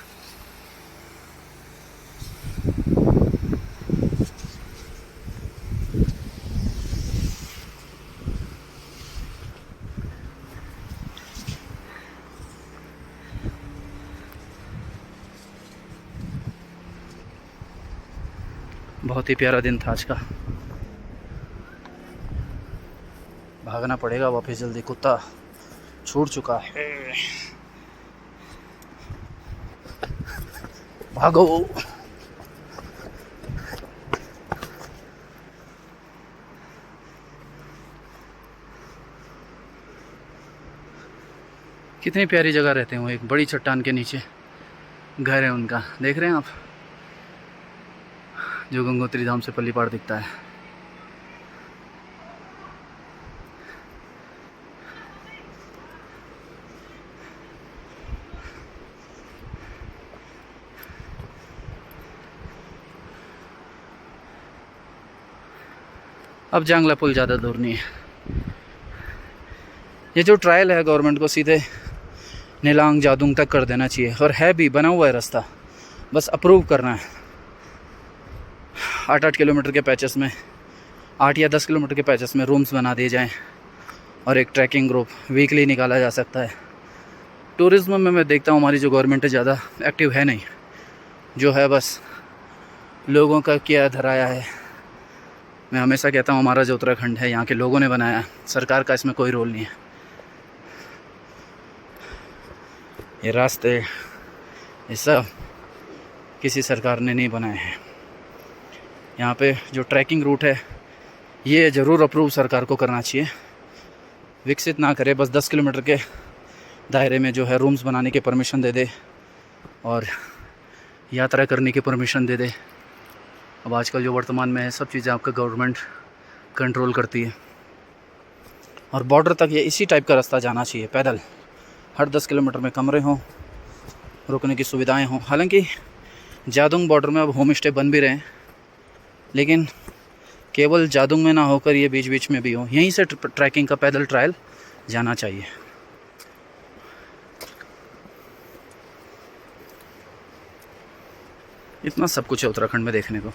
बहुत ही प्यारा दिन था आज का। भागना पड़ेगा वापस जल्दी, कुत्ता छूट चुका है। भागो। कितनी प्यारी जगह रहते हैं वो, एक बड़ी चट्टान के नीचे घर है उनका। देख रहे हैं आप, जो गंगोत्री धाम से पल्ली पहाड़ दिखता है। अब जांगला पुल ज़्यादा दूर नहीं है। ये जो ट्रायल है गवर्नमेंट को सीधे नीलांग जादुंग तक कर देना चाहिए, और है भी, बना हुआ है रास्ता, बस अप्रूव करना है। 8-8 किलोमीटर के पैचेस में, 8 या 10 किलोमीटर के पैचेस में रूम्स बना दिए जाएं, और एक ट्रैकिंग ग्रुप वीकली निकाला जा सकता है। टूरिज़्म में मैं देखता हूँ हमारी जो गवर्नमेंट है ज़्यादा एक्टिव है नहीं, जो है बस लोगों का किया धराया है। मैं हमेशा कहता हूँ हमारा जो उत्तराखंड है यहाँ के लोगों ने बनाया है, सरकार का इसमें कोई रोल नहीं है। ये रास्ते ये सब किसी सरकार ने नहीं बनाए हैं। यहाँ पे जो ट्रैकिंग रूट है ये ज़रूर अप्रूव सरकार को करना चाहिए, विकसित ना करे, बस 10 किलोमीटर के दायरे में जो है रूम्स बनाने की परमिशन दे दे और यात्रा करने की परमिशन दे दे। अब आजकल जो वर्तमान में है सब चीज़ें आपका गवर्नमेंट कंट्रोल करती है और बॉर्डर तक ये इसी टाइप का रास्ता जाना चाहिए, पैदल। हर 10 किलोमीटर में कमरे हों, रुकने की सुविधाएं हों। हालांकि जादुंग बॉर्डर में अब होम स्टे बन भी रहे हैं, लेकिन केवल जादुंग में ना होकर ये बीच बीच में भी हो, यहीं से ट्रैकिंग का पैदल ट्रायल जाना चाहिए। इतना सब कुछ है उत्तराखंड में देखने को,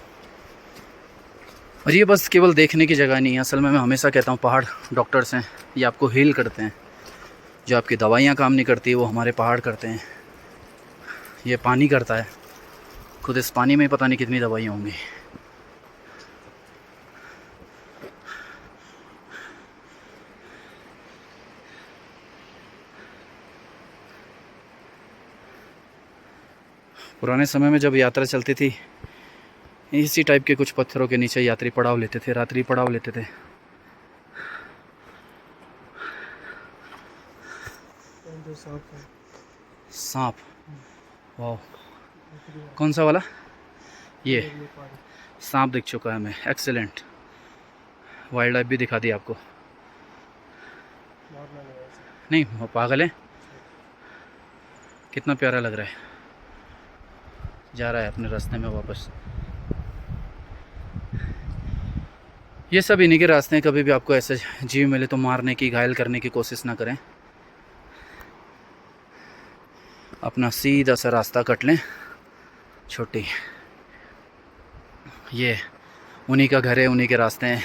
और ये बस केवल देखने की जगह नहीं है। असल में मैं हमेशा कहता हूँ पहाड़ डॉक्टर्स हैं, ये आपको हील करते हैं। जो आपकी दवाइयाँ काम नहीं करती वो हमारे पहाड़ करते हैं। ये पानी करता है, खुद इस पानी में पता नहीं कितनी दवाइयाँ होंगी। पुराने समय में जब यात्रा चलती थी इसी टाइप के कुछ पत्थरों के नीचे यात्री पड़ाव लेते थे, रात्रि पड़ाव लेते थे। सांप, वाह, कौन सा वाला? ये सांप दिख चुका है मैं, एक्सीलेंट। वाइल्ड लाइफ भी दिखा दी आपको। नहीं वो पागल है, कितना प्यारा लग रहा है। जा रहा है अपने रास्ते में वापस। ये सब इन्हीं के रास्ते हैं। कभी भी आपको ऐसे जीव मिले तो मारने की, घायल करने की कोशिश ना करें, अपना सीधा सा रास्ता कट लें। छोटी ये उन्हीं का घर है, उन्हीं के रास्ते हैं।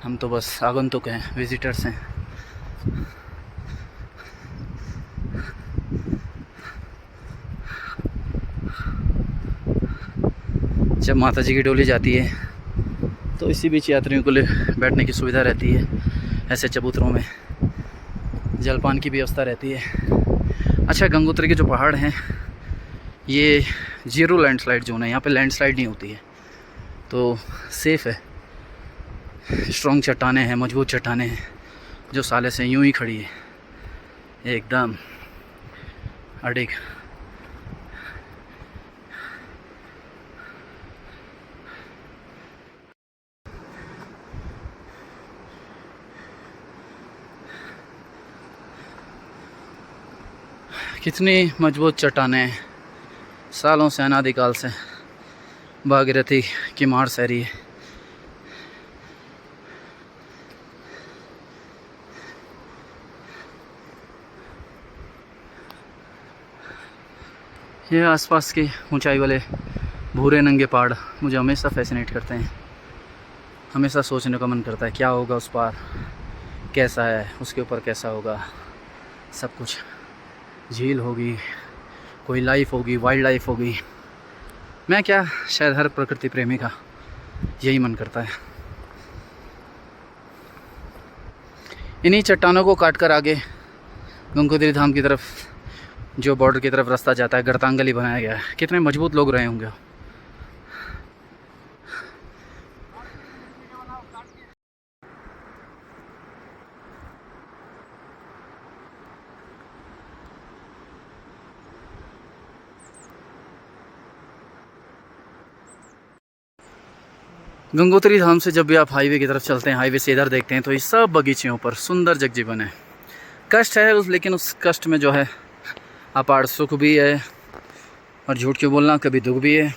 हम तो बस आगंतुक हैं, विजिटर्स हैं। जब माता जी की डोली जाती है तो इसी बीच यात्रियों को बैठने की सुविधा रहती है। ऐसे चबूतरों में जलपान की व्यवस्था रहती है। अच्छा, गंगोत्री के जो पहाड़ हैं ये 0 लैंडस्लाइड जोन है, यहाँ पे लैंडस्लाइड नहीं होती है, तो सेफ़ है। स्ट्रॉन्ग चट्टानें हैं, मजबूत चट्टानें हैं जो साले से यूं ही खड़ी है एकदम अडिग। कितनी मजबूत चट्टानें सालों से, अनादिकाल से भागीरथी की मार सह रही है। ये आसपास के ऊंचाई वाले भूरे नंगे पहाड़ मुझे हमेशा फैसिनेट करते हैं। हमेशा सोचने का मन करता है क्या होगा उस पार, कैसा है, उसके ऊपर कैसा होगा। सब कुछ झील होगी, कोई लाइफ होगी, वाइल्ड लाइफ होगी। मैं क्या, शायद हर प्रकृति प्रेमी का यही मन करता है। इन्हीं चट्टानों को काटकर आगे गंगोत्री धाम की तरफ, जो बॉर्डर की तरफ रास्ता जाता है, गर्तांगली बनाया गया है। कितने मजबूत लोग रहे होंगे। गंगोत्री धाम से जब भी आप हाईवे की तरफ चलते हैं, हाईवे से इधर देखते हैं तो ये सब बगीचों पर सुंदर जगजीवन है। कष्ट है लेकिन उस कष्ट में जो है अपार सुख भी है, और झूठ क्यों बोलना, कभी दुख भी है।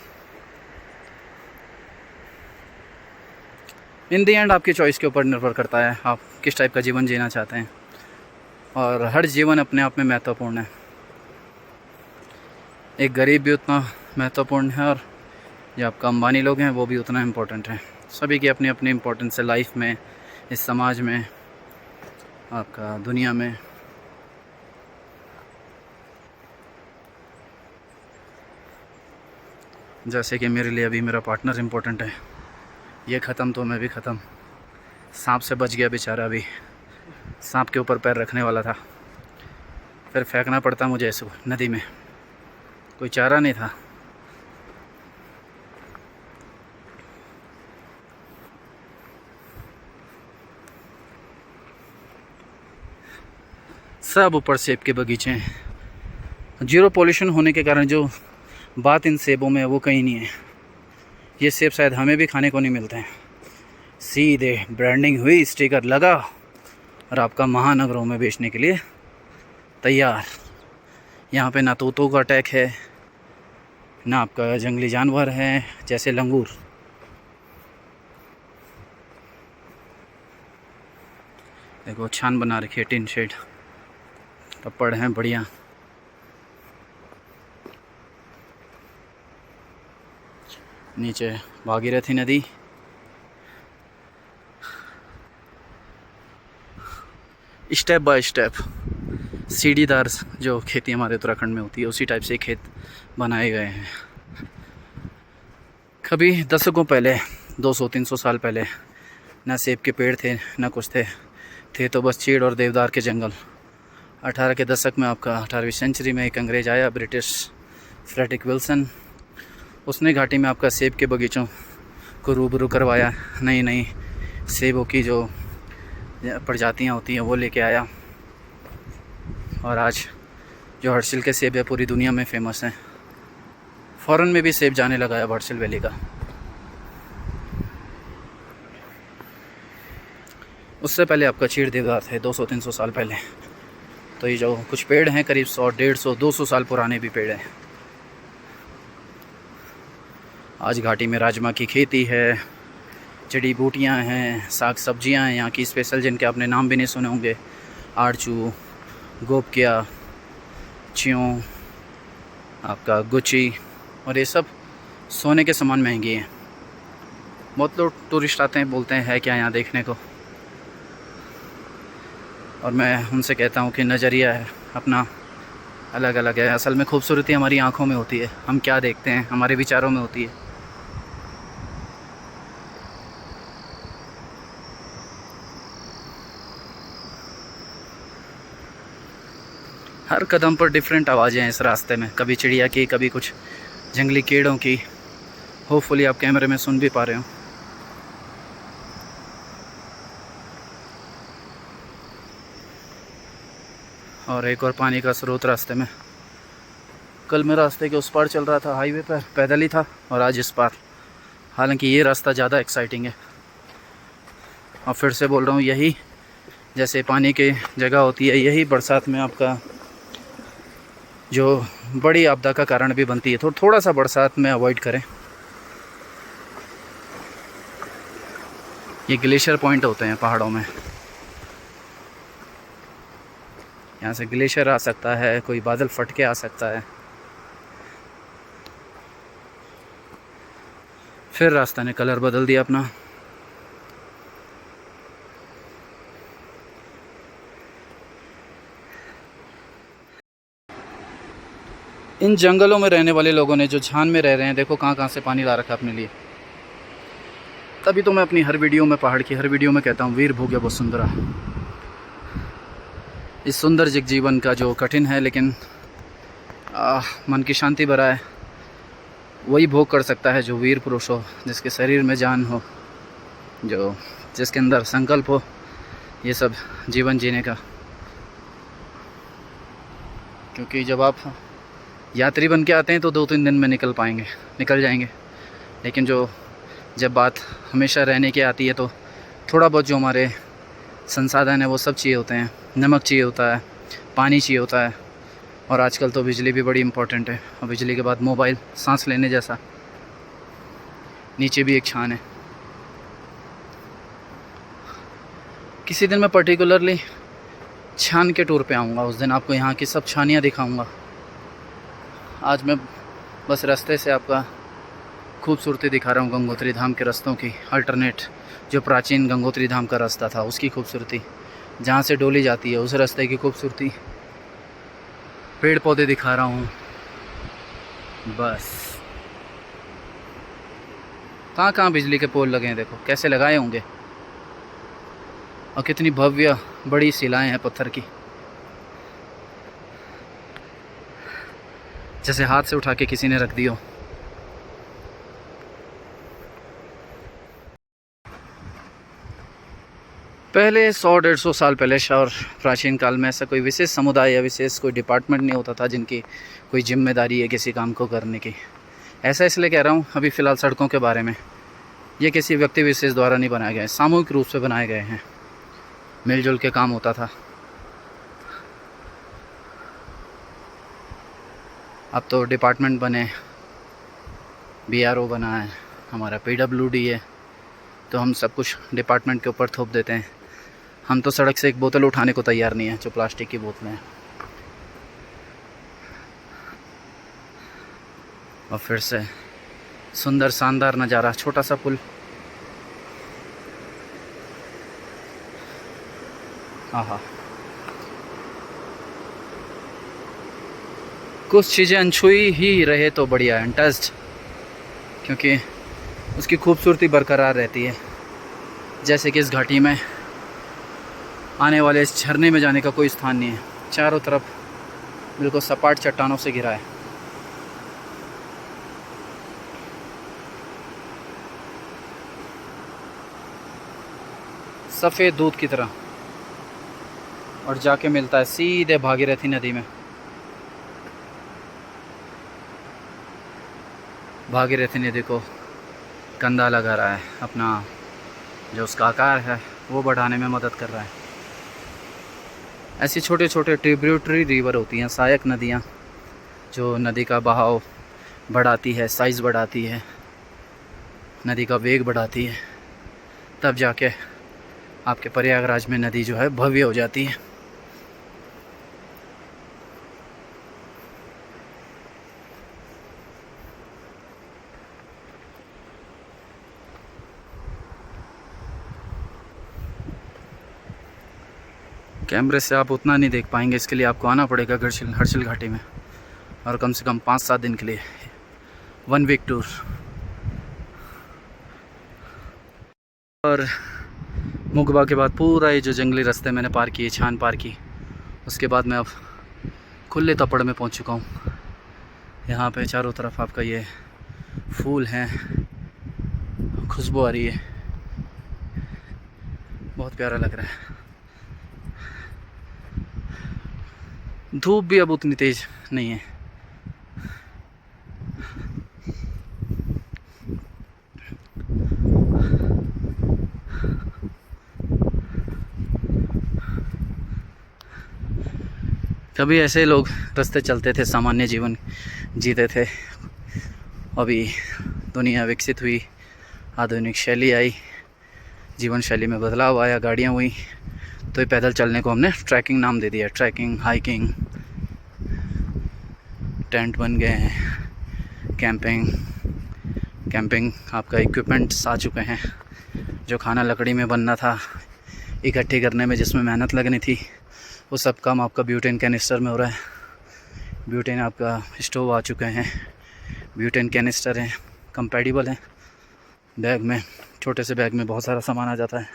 इन दी एंड आपकी चॉइस के ऊपर निर्भर करता है आप किस टाइप का जीवन जीना चाहते हैं, और हर जीवन अपने आप में महत्वपूर्ण है। एक गरीब भी उतना महत्वपूर्ण है, और जो आपका अंबानी लोग हैं वो भी उतना इम्पोर्टेंट है। सभी की अपनी अपनी इम्पोर्टेंस है लाइफ में, इस समाज में, आपका दुनिया में। जैसे कि मेरे लिए अभी मेरा पार्टनर इम्पोर्टेंट है, ये ख़त्म तो मैं भी ख़त्म। सांप से बच गया बेचारा, अभी सांप के ऊपर पैर रखने वाला था, फिर फेंकना पड़ता मुझे इस नदी में, कोई चारा नहीं था। सब ऊपर सेब के बगीचे हैं। जीरो पॉल्यूशन होने के कारण जो बात इन सेबों में है वो कहीं नहीं है। ये सेब शायद हमें भी खाने को नहीं मिलते हैं। सीधे ब्रांडिंग हुई, स्टिकर लगा और आपका महानगरों में बेचने के लिए तैयार। यहाँ पे ना तोतों का अटैक है, ना आपका जंगली जानवर है जैसे लंगूर। देखो छान बना रखी है, टिन शेड, टप्पड़ हैं बढ़िया। नीचे भागीरथी नदी, स्टेप बाय स्टेप सीढ़ीदार जो खेती हमारे उत्तराखंड में होती है उसी टाइप से खेत बनाए गए हैं। कभी दशकों पहले, 200-300 साल पहले, ना सेब के पेड़ थे ना कुछ थे तो बस चीड़ और देवदार के जंगल। 18 के दशक में आपका 18वीं सेंचुरी में एक अंग्रेज़ आया, ब्रिटिश फ्रेडरिक विल्सन। उसने घाटी में आपका सेब के बगीचों को रूबरू करवाया, नई नई सेबों की जो प्रजातियाँ होती हैं वो लेके आया, और आज जो हर्षिल के सेब है पूरी दुनिया में फेमस हैं। फ़ॉरेन में भी सेब जाने लगा है हर्षिल वैली का। उससे पहले आपका चीड़ देवदार थे 200-300 साल पहले। तो ये जो कुछ पेड़ हैं करीब 100, 150, 200 साल पुराने भी पेड़ हैं। आज घाटी में राजमा की खेती है, जड़ी बूटियाँ हैं, साग सब्जियाँ हैं यहाँ की स्पेशल, जिनके आपने नाम भी नहीं सुने होंगे। आड़चू, गोपकिया, च्यों, आपका गुची, और ये सब सोने के समान महंगी हैं। बहुत लोग टूरिस्ट आते हैं, बोलते हैं है क्या यहाँ देखने को, और मैं उनसे कहता हूँ कि नज़रिया है अपना अलग अलग है। असल में खूबसूरती हमारी आँखों में होती है, हम क्या देखते हैं हमारे विचारों में होती है। हर कदम पर डिफरेंट आवाज़ें हैं इस रास्ते में, कभी चिड़िया की, कभी कुछ जंगली कीड़ों की। होपफुली आप कैमरे में सुन भी पा रहे हो। और एक और पानी का स्रोत रास्ते में। कल मैं रास्ते के उस पार चल रहा था, हाईवे पर पैदल ही था, और आज इस पार। हालांकि ये रास्ता ज़्यादा एक्साइटिंग है। और फिर से बोल रहा हूँ, यही जैसे पानी की जगह होती है, यही बरसात में आपका जो बड़ी आपदा का कारण भी बनती है। थोड़ा सा बरसात में अवॉइड करें। ये ग्लेशियर पॉइंट होते हैं पहाड़ों में, यहाँ से ग्लेशियर आ सकता है, कोई बादल फट के आ सकता है। फिर रास्ता ने कलर बदल दिया अपना। इन जंगलों में रहने वाले लोगों ने जो झान में रह रहे हैं, देखो कहाँ कहाँ से पानी ला रखा अपने लिए। तभी तो मैं अपनी हर वीडियो में, पहाड़ की हर वीडियो में कहता हूँ, वीर भोग्य वसुंधरा। इस सुंदर जीवन का जो कठिन है लेकिन मन की शांति भरा है, वही भोग कर सकता है जो वीर पुरुष हो, जिसके शरीर में जान हो, जिसके अंदर संकल्प हो ये सब जीवन जीने का। क्योंकि जब आप यात्री बन के आते हैं तो 2-3 दिन में निकल जाएंगे, लेकिन जब बात हमेशा रहने की आती है तो थोड़ा बहुत जो हमारे संसाधन है वो सब चाहिए होते हैं। नमक चाहिए होता है, पानी चाहिए होता है, और आजकल तो बिजली भी बड़ी इम्पोर्टेंट है। और बिजली के बाद मोबाइल, सांस लेने जैसा। नीचे भी एक छान है। किसी दिन मैं पर्टिकुलरली छान के टूर पे आऊँगा, उस दिन आपको यहाँ की सब छानियाँ दिखाऊँगा। आज मैं बस रास्ते से आपका खूबसूरती दिखा रहा हूँ, गंगोत्री धाम के रास्तों की अल्टरनेट। जो प्राचीन गंगोत्री धाम का रास्ता था उसकी खूबसूरती, जहाँ से डोली जाती है उस रास्ते की खूबसूरती, पेड़ पौधे दिखा रहा हूँ। बस कहाँ कहाँ बिजली के पोल लगे हैं, देखो कैसे लगाए होंगे, और कितनी भव्य बड़ी शिलाएं हैं पत्थर की, जैसे हाथ से उठा के किसी ने रख दी हो। पहले 100-150 साल पहले और प्राचीन काल में ऐसा कोई विशेष समुदाय या विशेष कोई डिपार्टमेंट नहीं होता था जिनकी कोई जिम्मेदारी है किसी काम को करने की। ऐसा इसलिए कह रहा हूँ अभी फ़िलहाल सड़कों के बारे में, ये किसी व्यक्ति विशेष द्वारा नहीं बनाए गए, सामूहिक रूप से बनाए गए हैं, मिलजुल के काम होता था। अब तो डिपार्टमेंट बने, BRO बना है, हमारा PWD है, तो हम सब कुछ डिपार्टमेंट के ऊपर थोप देते हैं। हम तो सड़क से एक बोतल उठाने को तैयार नहीं है, जो प्लास्टिक की बोतलें हैं। और फिर से सुंदर शानदार नज़ारा, छोटा सा पुल, आहा। कुछ चीज़ें अनछुई ही रहे तो बढ़िया, अनटच्ड, क्योंकि उसकी खूबसूरती बरकरार रहती है। जैसे कि इस घाटी में आने वाले इस झरने में जाने का कोई स्थान नहीं है, चारों तरफ बिल्कुल सपाट चट्टानों से घिरा है। सफ़ेद दूध की तरह, और जाके मिलता है सीधे भागीरथी नदी में। भागीरथी नदी को कंधा लगा रहा है, अपना जो उसका आकार है वो बढ़ाने में मदद कर रहा है। ऐसी छोटे छोटे ट्रिब्यूटरी रिवर होती हैं, सहायक नदियाँ, जो नदी का बहाव बढ़ाती है, साइज़ बढ़ाती है, नदी का वेग बढ़ाती है, तब जाके आपके प्रयागराज में नदी जो है भव्य हो जाती है। कैमरे से आप उतना नहीं देख पाएंगे, इसके लिए आपको आना पड़ेगा हर्षिल घाटी में, और कम से कम 5-7 दिन के लिए, 1 वीक टूर। और मुगबा के बाद पूरा ये जो जंगली रास्ते मैंने पार किए, छान पार की, उसके बाद मैं अब खुले तपड़ में पहुंच चुका हूँ। यहाँ पे चारों तरफ आपका ये फूल हैं, खुशबू आ रही है, बहुत प्यारा लग रहा है। धूप भी अब उतनी तेज नहीं है। कभी ऐसे लोग रास्ते चलते थे, सामान्य जीवन जीते थे। अभी दुनिया विकसित हुई, आधुनिक शैली आई, जीवन शैली में बदलाव आया, गाड़ियाँ हुई, तो ये पैदल चलने को हमने ट्रैकिंग नाम दे दिया। ट्रैकिंग, हाइकिंग, टेंट बन गए हैं, कैंपिंग आपका इक्विपमेंट्स आ चुके हैं। जो खाना लकड़ी में बनना था, इकट्ठी करने में जिसमें मेहनत लगनी थी, वो सब काम आपका ब्यूटेन कैनिस्टर में हो रहा है। ब्यूटेन आपका स्टोव आ चुके हैं, ब्यूटेन कैनिस्टर हैं, कंपैटिबल हैं। बैग में, छोटे से बैग में बहुत सारा सामान आ जाता है।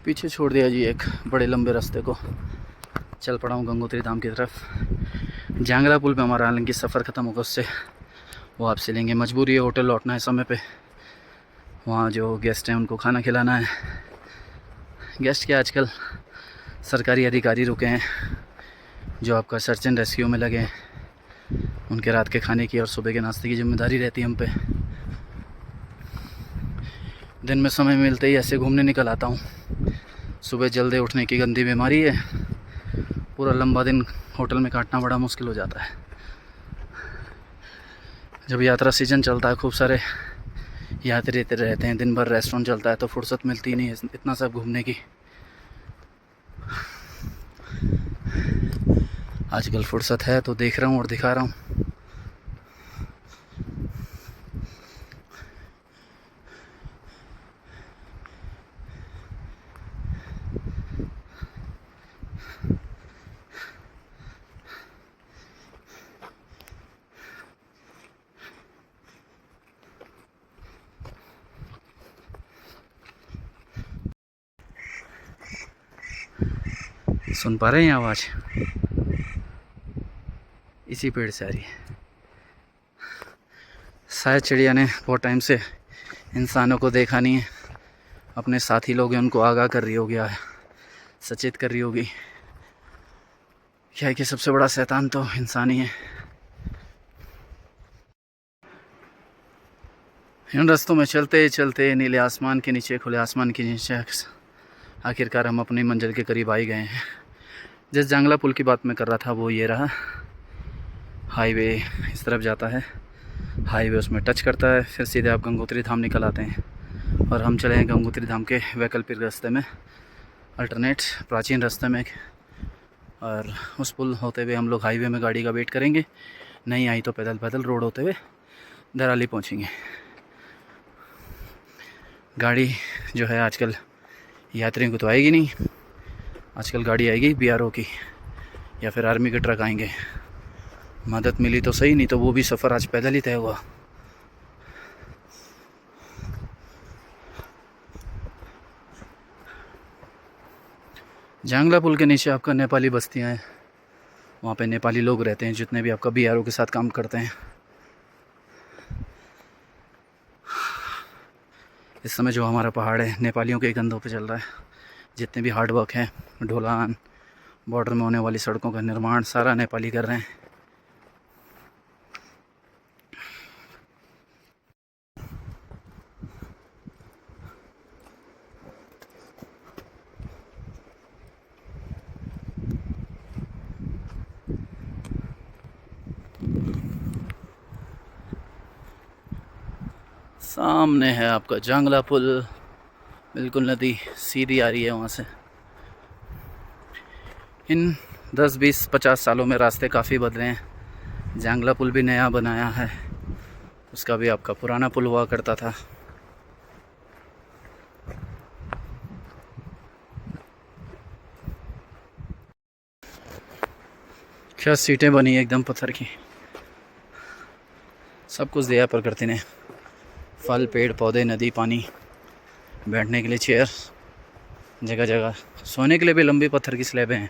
पीछे छोड़ दिया जी एक बड़े लंबे रास्ते को, चल पड़ा हूँ गंगोत्री धाम की तरफ। जांगला पुल पे हमारा हालांकि सफ़र ख़त्म होगा, उससे वो आपसे लेंगे। मजबूरी है, होटल लौटना है समय पे, वहाँ जो गेस्ट हैं उनको खाना खिलाना है। गेस्ट के आजकल सरकारी अधिकारी रुके हैं जो आपका सर्च एंड रेस्क्यू में लगे हैं, उनके रात के खाने की और सुबह के नाश्ते की जिम्मेदारी रहती है हम पे। दिन में समय मिलते ही ऐसे घूमने निकल आता हूँ। सुबह जल्दी उठने की गंदी बीमारी है, पूरा लंबा दिन होटल में काटना बड़ा मुश्किल हो जाता है। जब यात्रा सीजन चलता है, खूब सारे यात्री रहते हैं, दिन भर रेस्टोरेंट चलता है, तो फुर्सत मिलती नहीं है इतना सब घूमने की। आजकल फुर्सत है तो देख रहा हूँ और दिखा रहा हूँ। सुन पा रहे हैं आवाज़? इसी पेड़ से आ रही है। शायद चिड़िया ने बहुत टाइम से इंसानों को देखा नहीं है, अपने साथी लोग हैं उनको आगाह कर रही होगी, सचेत कर रही होगी। क्या है कि सबसे बड़ा शैतान तो इंसान ही है। इन रास्तों में चलते चलते नीले आसमान के नीचे, खुले आसमान के नीचे आखिरकार हम अपनी मंजिल के करीब आ ही गए हैं। जिस जांगला पुल की बात मैं कर रहा था वो ये रहा। हाईवे इस तरफ जाता है, हाईवे उसमें टच करता है, फिर सीधे आप गंगोत्री धाम निकल आते हैं। और हम चले हैं गंगोत्री धाम के वैकल्पिक रास्ते में, अल्टरनेट प्राचीन रास्ते में। और उस पुल होते हुए हम लोग हाईवे में गाड़ी का वेट करेंगे, नहीं आई तो पैदल पैदल रोड होते हुए दराली पहुँचेंगे। गाड़ी जो है आजकल यात्रियों को तो आएगी नहीं, आजकल गाड़ी आएगी BRO की या फिर आर्मी के ट्रक आएंगे। मदद मिली तो सही, नहीं तो वो भी सफ़र आज पैदल ही तय हुआ। जांगला पुल के नीचे आपका नेपाली बस्तियां हैं, वहाँ पे नेपाली लोग रहते हैं जितने भी आपका BRO के साथ काम करते हैं। इस समय जो हमारा पहाड़ है नेपालियों के कंधों पे चल रहा है। जितने भी हार्ड वर्क है, ढोलान बॉर्डर में होने वाली सड़कों का निर्माण सारा नेपाली कर रहे हैं। सामने है आपका जांगला पुल, बिल्कुल नदी सीधी आ रही है वहाँ से। इन 10, 20, 50 सालों में रास्ते काफ़ी बदले हैं। जांगला पुल भी नया बनाया है, उसका भी आपका पुराना पुल हुआ करता था। क्या सीटें बनी है एकदम पत्थर की, सब कुछ दिया प्रकृति ने। फल, पेड़ पौधे, नदी, पानी, बैठने के लिए चेयर, जगह जगह सोने के लिए भी लंबी पत्थर की स्लैबें हैं।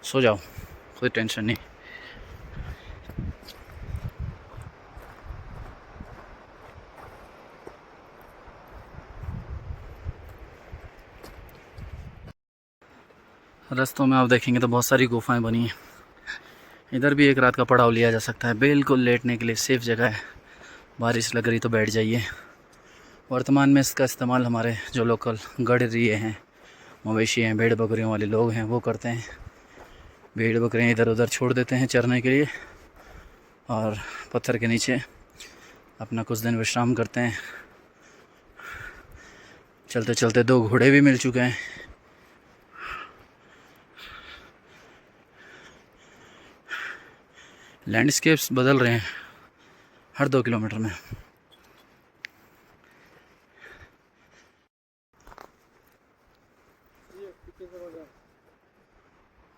सो जाओ, कोई टेंशन नहीं। रास्तों में आप देखेंगे तो बहुत सारी गुफाएं बनी हैं। इधर भी एक रात का पड़ाव लिया जा सकता है, बिल्कुल लेटने के लिए सेफ जगह है। बारिश लग रही तो बैठ जाइए। वर्तमान में इसका इस्तेमाल हमारे जो लोकल गड़रिए हैं, मवेशी हैं, भेड़ बकरियों वाले लोग हैं वो करते हैं। भेड़ बकरियाँ इधर उधर छोड़ देते हैं चरने के लिए और पत्थर के नीचे अपना कुछ दिन विश्राम करते हैं। चलते चलते 2 घोड़े भी मिल चुके हैं। लैंडस्केप्स बदल रहे हैं हर 2 किलोमीटर में।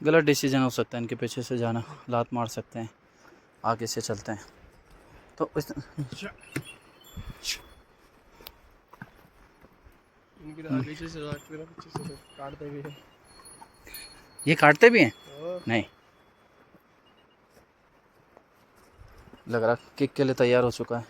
गलत डिसीजन हो सकता है इनके पीछे से जाना, लात मार सकते हैं। आगे से चलते हैं तो काटते भी हैं। ये काटते भी हैं? नहीं, लग रहा किक के लिए तैयार हो चुका है।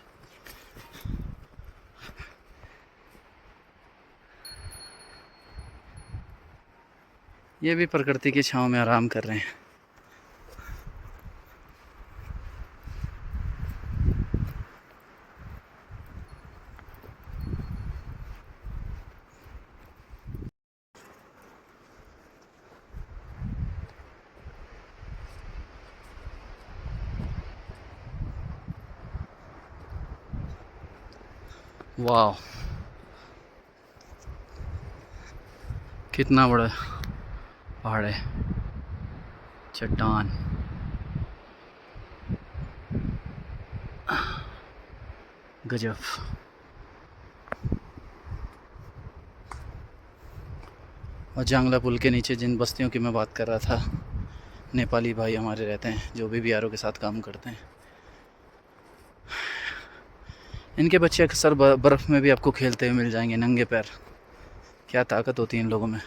ये भी प्रकृति की छांव में आराम कर रहे हैं। वाह, कितना बड़ा पहाड़ है, चट्टान। गजब। और जांगला पुल के नीचे जिन बस्तियों की मैं बात कर रहा था, नेपाली भाई हमारे रहते हैं जो भी BRO के साथ काम करते हैं। इनके बच्चे अक्सर बर्फ़ में भी आपको खेलते हुए मिल जाएंगे नंगे पैर। क्या ताकत होती है इन लोगों में।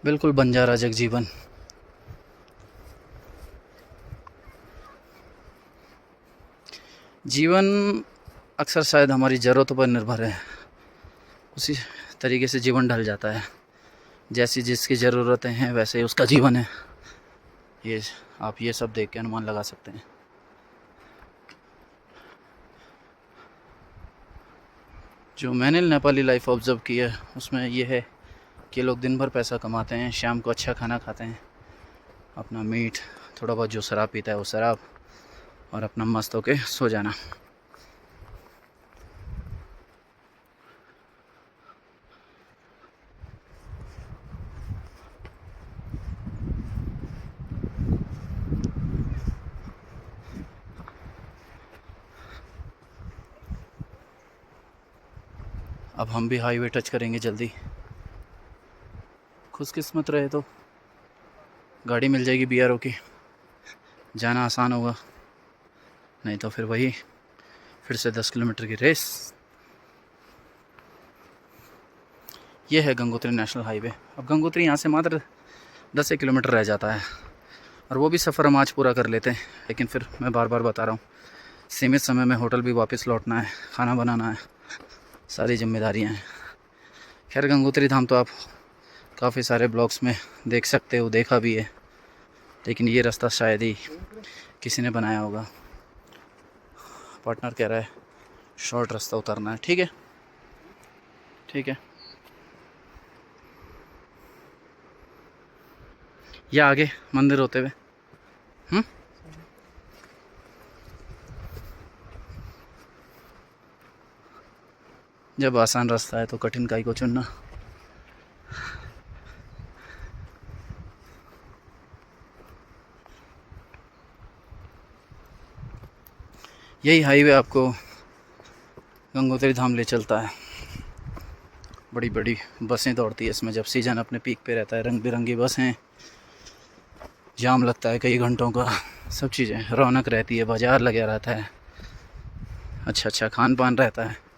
बिल्कुल बंजारा जगजीवन। जीवन अक्सर शायद हमारी ज़रूरतों पर निर्भर है, उसी तरीके से जीवन ढल जाता है। जैसी जिसकी ज़रूरतें हैं वैसे ही उसका जीवन है। ये आप ये सब देख के अनुमान लगा सकते हैं। जो मैंने नेपाली लाइफ ऑब्ज़र्व की है उसमें ये है कि लोग दिन भर पैसा कमाते हैं, शाम को अच्छा खाना खाते हैं, अपना मीट, थोड़ा बहुत जो शराब पीता है वो शराब, और अपना मस्त होके सो जाना। अब हम भी हाईवे टच करेंगे जल्दी। खुशकिस्मत रहे तो गाड़ी मिल जाएगी BRO की, जाना आसान होगा, नहीं तो फिर वही फिर से 10 किलोमीटर की रेस। ये है गंगोत्री नेशनल हाईवे। अब गंगोत्री यहाँ से मात्र 10 किलोमीटर रह जाता है, और वो भी सफ़र हम आज पूरा कर लेते हैं। लेकिन फिर मैं बार बार बता रहा हूँ, सीमित समय में होटल भी वापस लौटना है, खाना बनाना है, सारी जिम्मेदारियाँ हैं। खैर गंगोत्री धाम तो आप काफ़ी सारे ब्लॉग्स में देख सकते हो, देखा भी है, लेकिन ये रास्ता शायद ही किसी ने बनाया होगा। पार्टनर कह रहा है शॉर्ट रास्ता उतरना है। ठीक है, ठीक है। या आगे मंदिर होते हुए जब आसान रास्ता है तो कठिन काई को चुनना। यही हाईवे आपको गंगोत्री धाम ले चलता है। बड़ी बड़ी बसें दौड़ती है इसमें, जब सीज़न अपने पीक पे रहता है। रंग बिरंगी बसें, जाम लगता है कई घंटों का, सब चीज़ें, रौनक रहती है, बाज़ार लगा रहता है, अच्छा खान पान रहता है।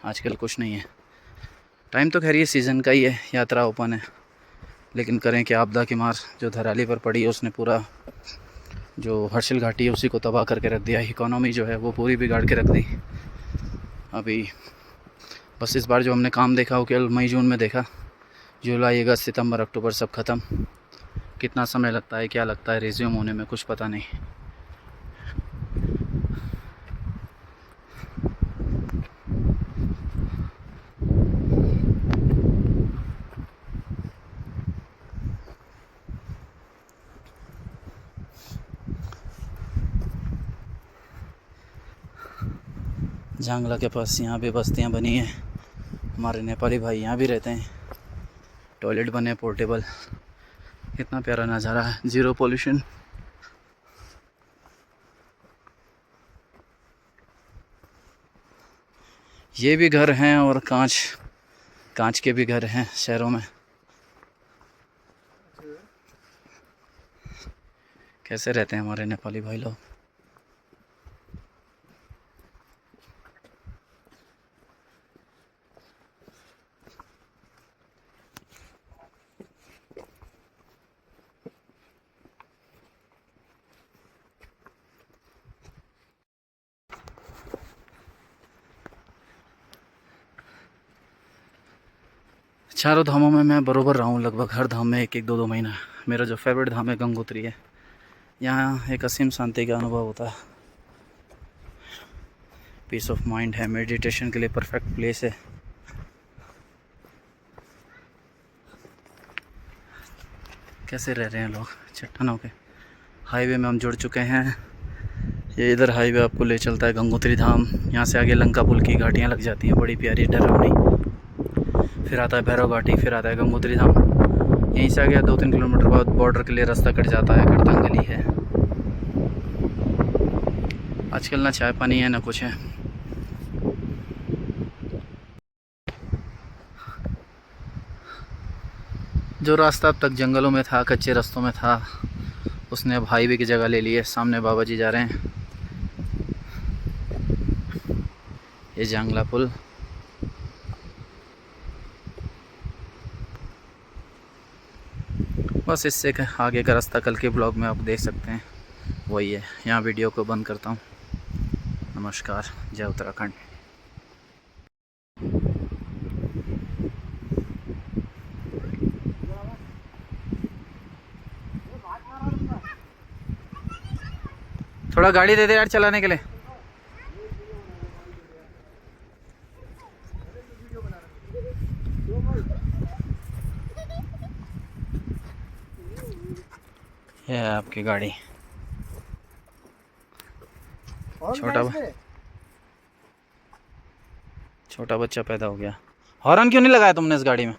आजकल कुछ नहीं है। टाइम तो खैर ये सीज़न का ही है, यात्रा ओपन है, लेकिन करें कि आपदा की मार जो धराली पर पड़ी है उसने पूरा जो हर्षिल घाटी है उसी को तबाह करके रख दिया। इकोनॉमी जो है वो पूरी बिगाड़ के रख दी। अभी बस इस बार जो हमने काम देखा वो केवल मई जून में देखा। जुलाई अगस्त सितंबर अक्टूबर सब ख़त्म। कितना समय लगता है, क्या लगता है रिज्यूम होने में, कुछ पता नहीं। जांगला के पास यहाँ भी बस्तियाँ बनी हैं, हमारे नेपाली भाई यहाँ भी रहते हैं। टॉयलेट बने पोर्टेबल, कितना प्यारा नज़ारा है, ज़ीरो पोल्यूशन। ये भी घर हैं और कांच के भी घर हैं शहरों में। कैसे रहते हैं हमारे नेपाली भाई लोग। चारों धामों में मैं बरोबर रहा हूँ, लगभग हर धाम में 1-1, 2-2 महीना। मेरा जो फेवरेट धाम है गंगोत्री है। यहाँ एक असीम शांति का अनुभव होता है, पीस ऑफ माइंड है, मेडिटेशन के लिए परफेक्ट प्लेस है। कैसे रह रहे हैं लोग चट्टानों के। हाईवे में हम जुड़ चुके हैं। ये इधर हाईवे आपको ले चलता है गंगोत्री धाम। यहाँ से आगे लंका पुल की घाटियाँ लग जाती हैं, बड़ी प्यारी डरावनी। फिर आता है भैरव घाटी, फिर आता है गंगोत्री धाम। यहीं से आगे 2-3 किलोमीटर बाद बॉर्डर के लिए रास्ता कट जाता है, कड़तांगली है। आजकल ना चाय पानी है ना कुछ है। जो रास्ता अब तक जंगलों में था, कच्चे रास्तों में था, उसने अब हाईवे की जगह ले ली है। सामने बाबा जी जा रहे हैं। ये जांगला पुल। बस इससे आगे का रास्ता कल के ब्लॉग में आप देख सकते हैं, वही है। यहाँ वीडियो को बंद करता हूँ। नमस्कार, जय उत्तराखंड। थोड़ा गाड़ी दे दे यार चलाने के लिए। ये है आपकी गाड़ी। छोटा बच्चा पैदा हो गया। हॉर्न क्यों नहीं लगाया तुमने इस गाड़ी में?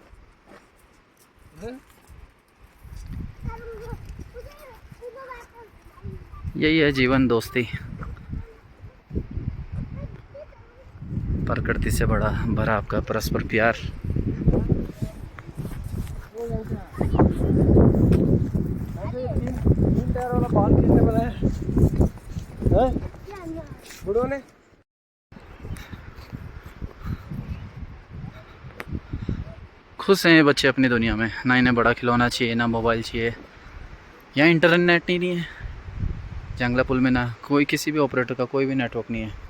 यही है जीवन दोस्ती, प्रकृति से बड़ा भरा आपका परस्पर प्यार। तीन टायर वाला बाल कितने वाला है बुढ़ो ने? खुश हैं ये बच्चे अपनी दुनिया में, ना इन्हें बड़ा खिलौना चाहिए, ना मोबाइल चाहिए। यहाँ इंटरनेट ही नहीं है जंगला पुल में, ना कोई किसी भी ऑपरेटर का कोई भी नेटवर्क नहीं है।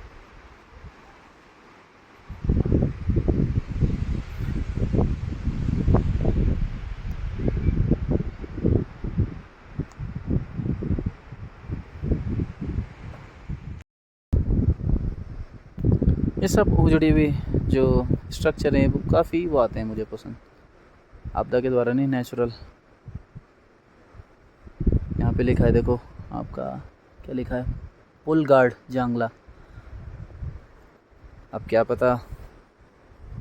ये सब उजड़ी हुई जो स्ट्रक्चर हैं वो काफ़ी वो आते हैं मुझे पसंद, आपदा के द्वारा नहीं, नेचुरल। यहाँ पे लिखा है देखो आपका, क्या लिखा है, पुल गार्ड जांगला। अब क्या पता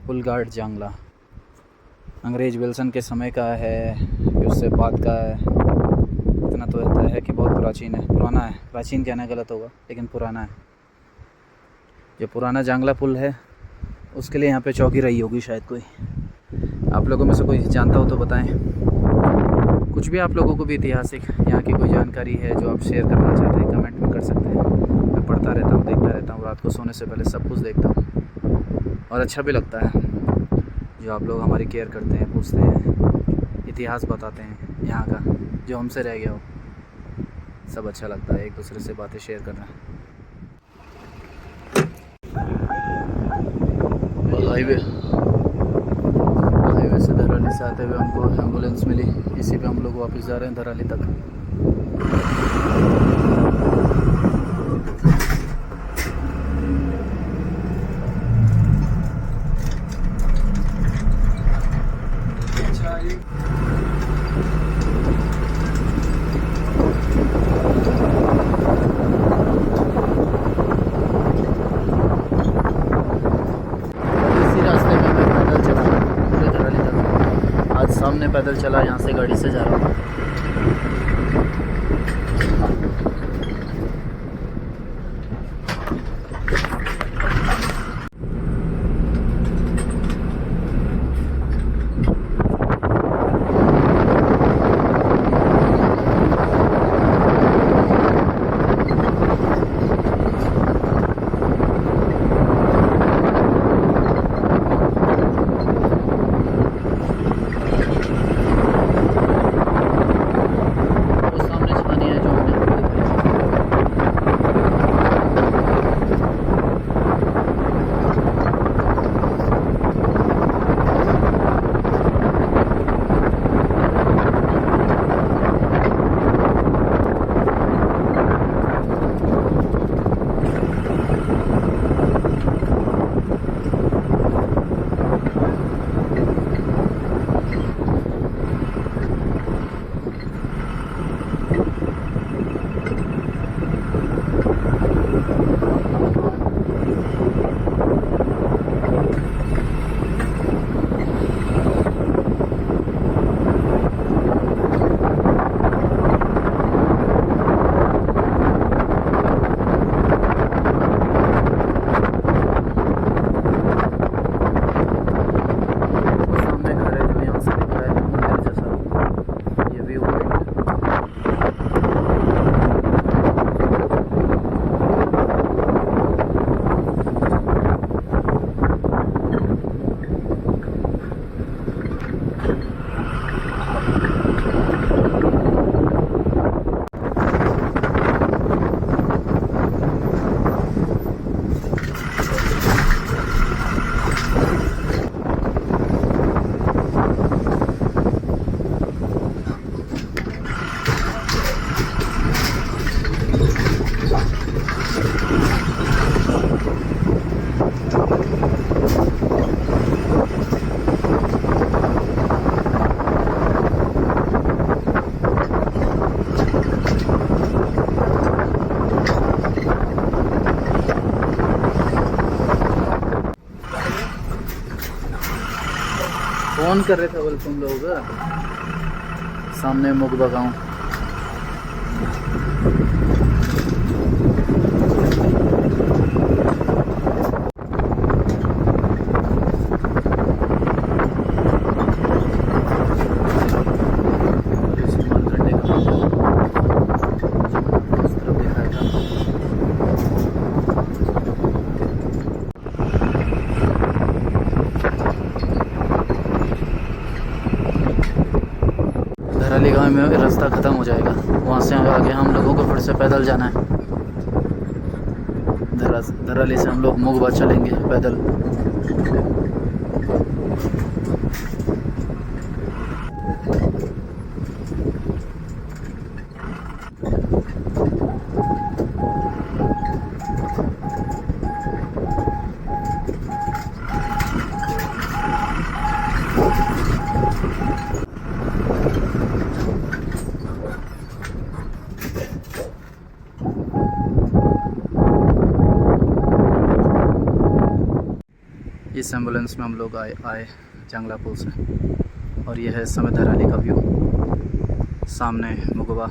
पुल गार्ड जांगला अंग्रेज विल्सन के समय का है फिर उससे बाद का है। इतना तो रहता है कि बहुत प्राचीन है, पुराना है। प्राचीन कहना गलत होगा लेकिन पुराना है। जो पुराना जांगला पुल है उसके लिए यहाँ पे चौकी रही होगी शायद कोई। आप लोगों में से कोई जानता हो तो बताएं। कुछ भी आप लोगों को भी ऐतिहासिक यहाँ की कोई जानकारी है जो आप शेयर करना चाहते हैं, कमेंट में कर सकते हैं। मैं पढ़ता रहता हूँ, देखता रहता हूँ, रात को सोने से पहले सब कुछ देखता हूँ और अच्छा भी लगता है जो आप लोग हमारी केयर करते हैं, पूछते हैं, इतिहास बताते हैं यहाँ का जो हमसे रह गया हो। सब अच्छा लगता है एक दूसरे से बातें शेयर करना। हाईवे से धराली से आते हुए हमको एम्बुलेंस मिली, इसी पे हम लोग वापस जा रहे हैं धराली तक। सामने पैदल चला, यहाँ से गाड़ी से जा रहा हूँ। फोन कर रहे थे बोल तुम लोग सामने मुगबा गाँव। धराली गाँव में रास्ता ख़त्म हो जाएगा, वहाँ से आगे हम लोगों को फिर से पैदल जाना है। धराली से हम लोग मुगबा चलेंगे पैदल। इस एम्बुलेंस में हम लोग आए जंगला पुल से, और यह है इस समय धराली का व्यू। सामने मुगबा।